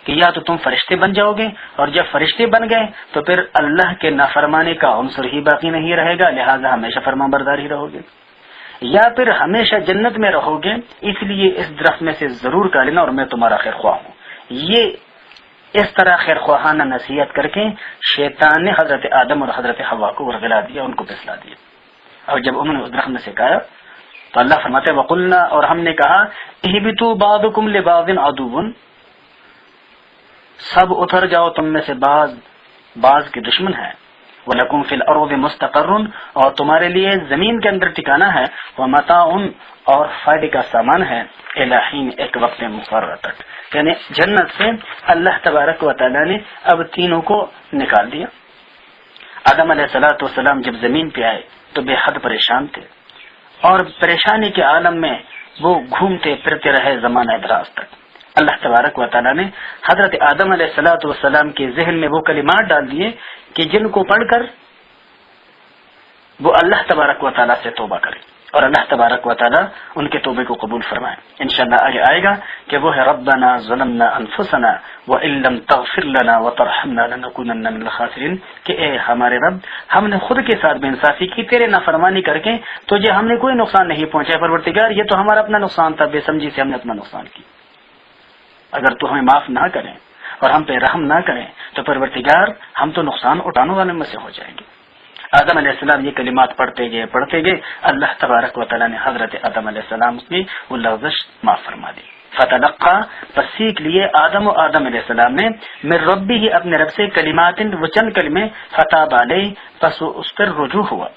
کہ یا تو تم فرشتے بن جاؤ گے، اور جب فرشتے بن گئے تو پھر اللہ کے نافرمانے کا عنصر ہی باقی نہیں رہے گا، لہذا ہمیشہ فرما بردار ہی رہو گے، یا پھر ہمیشہ جنت میں رہو گے، اس لیے اس درخت میں سے ضرور کھا لینا اور میں تمہارا خیر خواہ ہوں۔ یہ اس طرح خیر خواہانہ نصیحت کر کے شیطان نے حضرت آدم اور حضرت حوا کو ورگلا دیا، ان کو پھسلا دیا، اور جب انہوں نے اس درخت میں سے کھایا تو اللہ فرماتے وقلنا، اور ہم نے کہا اہبطوا بعضکم لبعض عدو، سب اتر جاؤ تم میں سے بعض کے دشمن ہیں، وَلَكُمْ فِي الْأَرْضِ مُسْتَقَرٌ، اور تمہارے لیے زمین کے اندر ٹھکانہ ہے، وَمَتَاعٌ، اور فائدے کا سامان ہے، إِلَى حِينٍ، ایک وقت مقرر تک، یعنی جنت سے اللہ تبارک و تعالیٰ نے اب تینوں کو نکال دیا۔ آدم علیہ السلام جب زمین پہ آئے تو بے حد پریشان تھے، اور پریشانی کے عالم میں وہ گھومتے پھرتے رہے زمانہ دراز تک۔ اللہ تبارک و تعالیٰ نے حضرت آدم علیہ السلام کے ذہن میں وہ کلمات ڈال دیے کہ جن کو پڑھ کر وہ اللہ تبارک و تعالیٰ سے توبہ کرے، اور اللہ تبارک و تعالیٰ ان کے توبے کو قبول فرمائے۔ انشاءاللہ آگے آئے گا کہ وہ ہے ربنا ظلمنا انفسنا وان لم تغفر لنا وترحمنا لنکونن من الخاسرین، کہ اے ہمارے رب، ہم نے خود کے ساتھ بے انصافی کی، تیرے نافرمانی کر کے تجھے ہم نے کوئی نقصان نہیں پہنچایا پروردگار، یہ تو ہمارا اپنا نقصان تھا، بے سمجھی سے ہم نے اپنا نقصان کیا، اگر تو ہمیں معاف نہ کریں اور ہم پہ رحم نہ کریں تو پروردگار ہم تو نقصان اٹھانے والے میں سے ہو جائیں گے۔ آدم علیہ السلام یہ کلمات پڑھتے گئے، اللہ تبارک و تعالیٰ نے حضرت آدم علیہ السلام کی وہ لغزش معاف فرما دی۔ فتلقا، پس سیکھ لیے آدم علیہ السلام نے من ربی ہی، اپنے رب سے، کلمات، وہ چند کلمے، فتاب علیہ، پس وہ اس پر رجوع ہوا،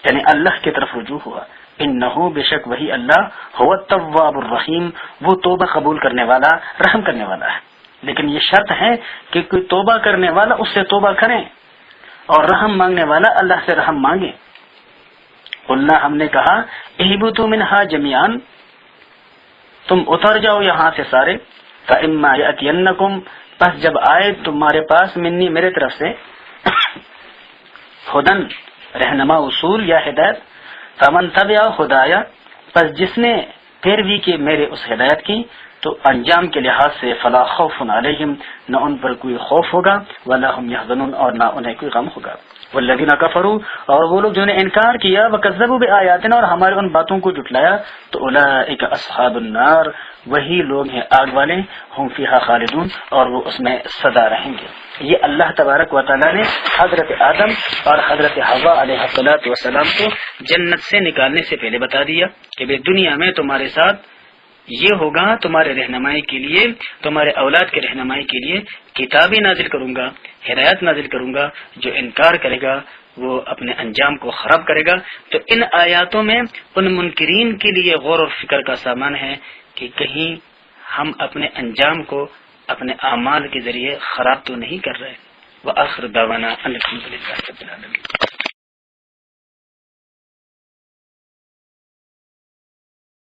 یعنی اللہ کی طرف رجوع ہوا۔ انہو، بے شک وہی اللہ، هو التواب الرحیم، وہ توبہ قبول کرنے والا، رحم کرنے والا ہے، لیکن یہ شرط ہے کہ کوئی توبہ کرنے والا اس سے توبہ کریں، اور رحم مانگنے والا اللہ سے رحم مانگے۔ قلنا، ہم نے کہا، اہبطوا منہا جمیعا، تم اتر جاؤ یہاں سے سارے، فاما یاتینکم، پس جب آئے تمہارے پاس، منی، میرے طرف سے، ہدن، رہنما، اصول یا ہدایت، فمن تبع ہدایا، پس جس نے پیروی کی میرے اس ہدایت کی، تو انجام کے لحاظ سے فلا خوف علیہم، نہ ان پر کوئی خوف ہوگا، ولا هم يحزنون، اور نہ انہیں کوئی غم ہوگا۔ والذین کفروا، اور وہ لوگ جنہوں نے انکار کیا، وکذبوا بآیاتنا، اور ہماری ان باتوں کو جھٹلایا، تو اولئک اصحاب النار، وہی لوگ ہیں آگ والے، ہم فیہا خالدون، اور وہ اس میں سدا رہیں گے۔ یہ اللہ تبارک و تعالیٰ نے حضرت آدم اور حضرت حوا علیہ السلام کو جنت سے نکالنے سے پہلے بتا دیا کہ بے دنیا میں تمہارے ساتھ یہ ہوگا، تمہارے رہنمائی کے لیے، تمہارے اولاد کے رہنمائی کے لیے کتابیں نازل کروں گا، ہدایت نازل کروں گا، جو انکار کرے گا وہ اپنے انجام کو خراب کرے گا۔ تو ان آیاتوں میں ان منکرین کے لیے غور اور فکر کا سامان ہے کہ کہیں ہم اپنے انجام کو اپنے اعمال کے ذریعے خراب تو نہیں کر رہے۔ وآخر دعوانا الحمدللہ رب العالمین۔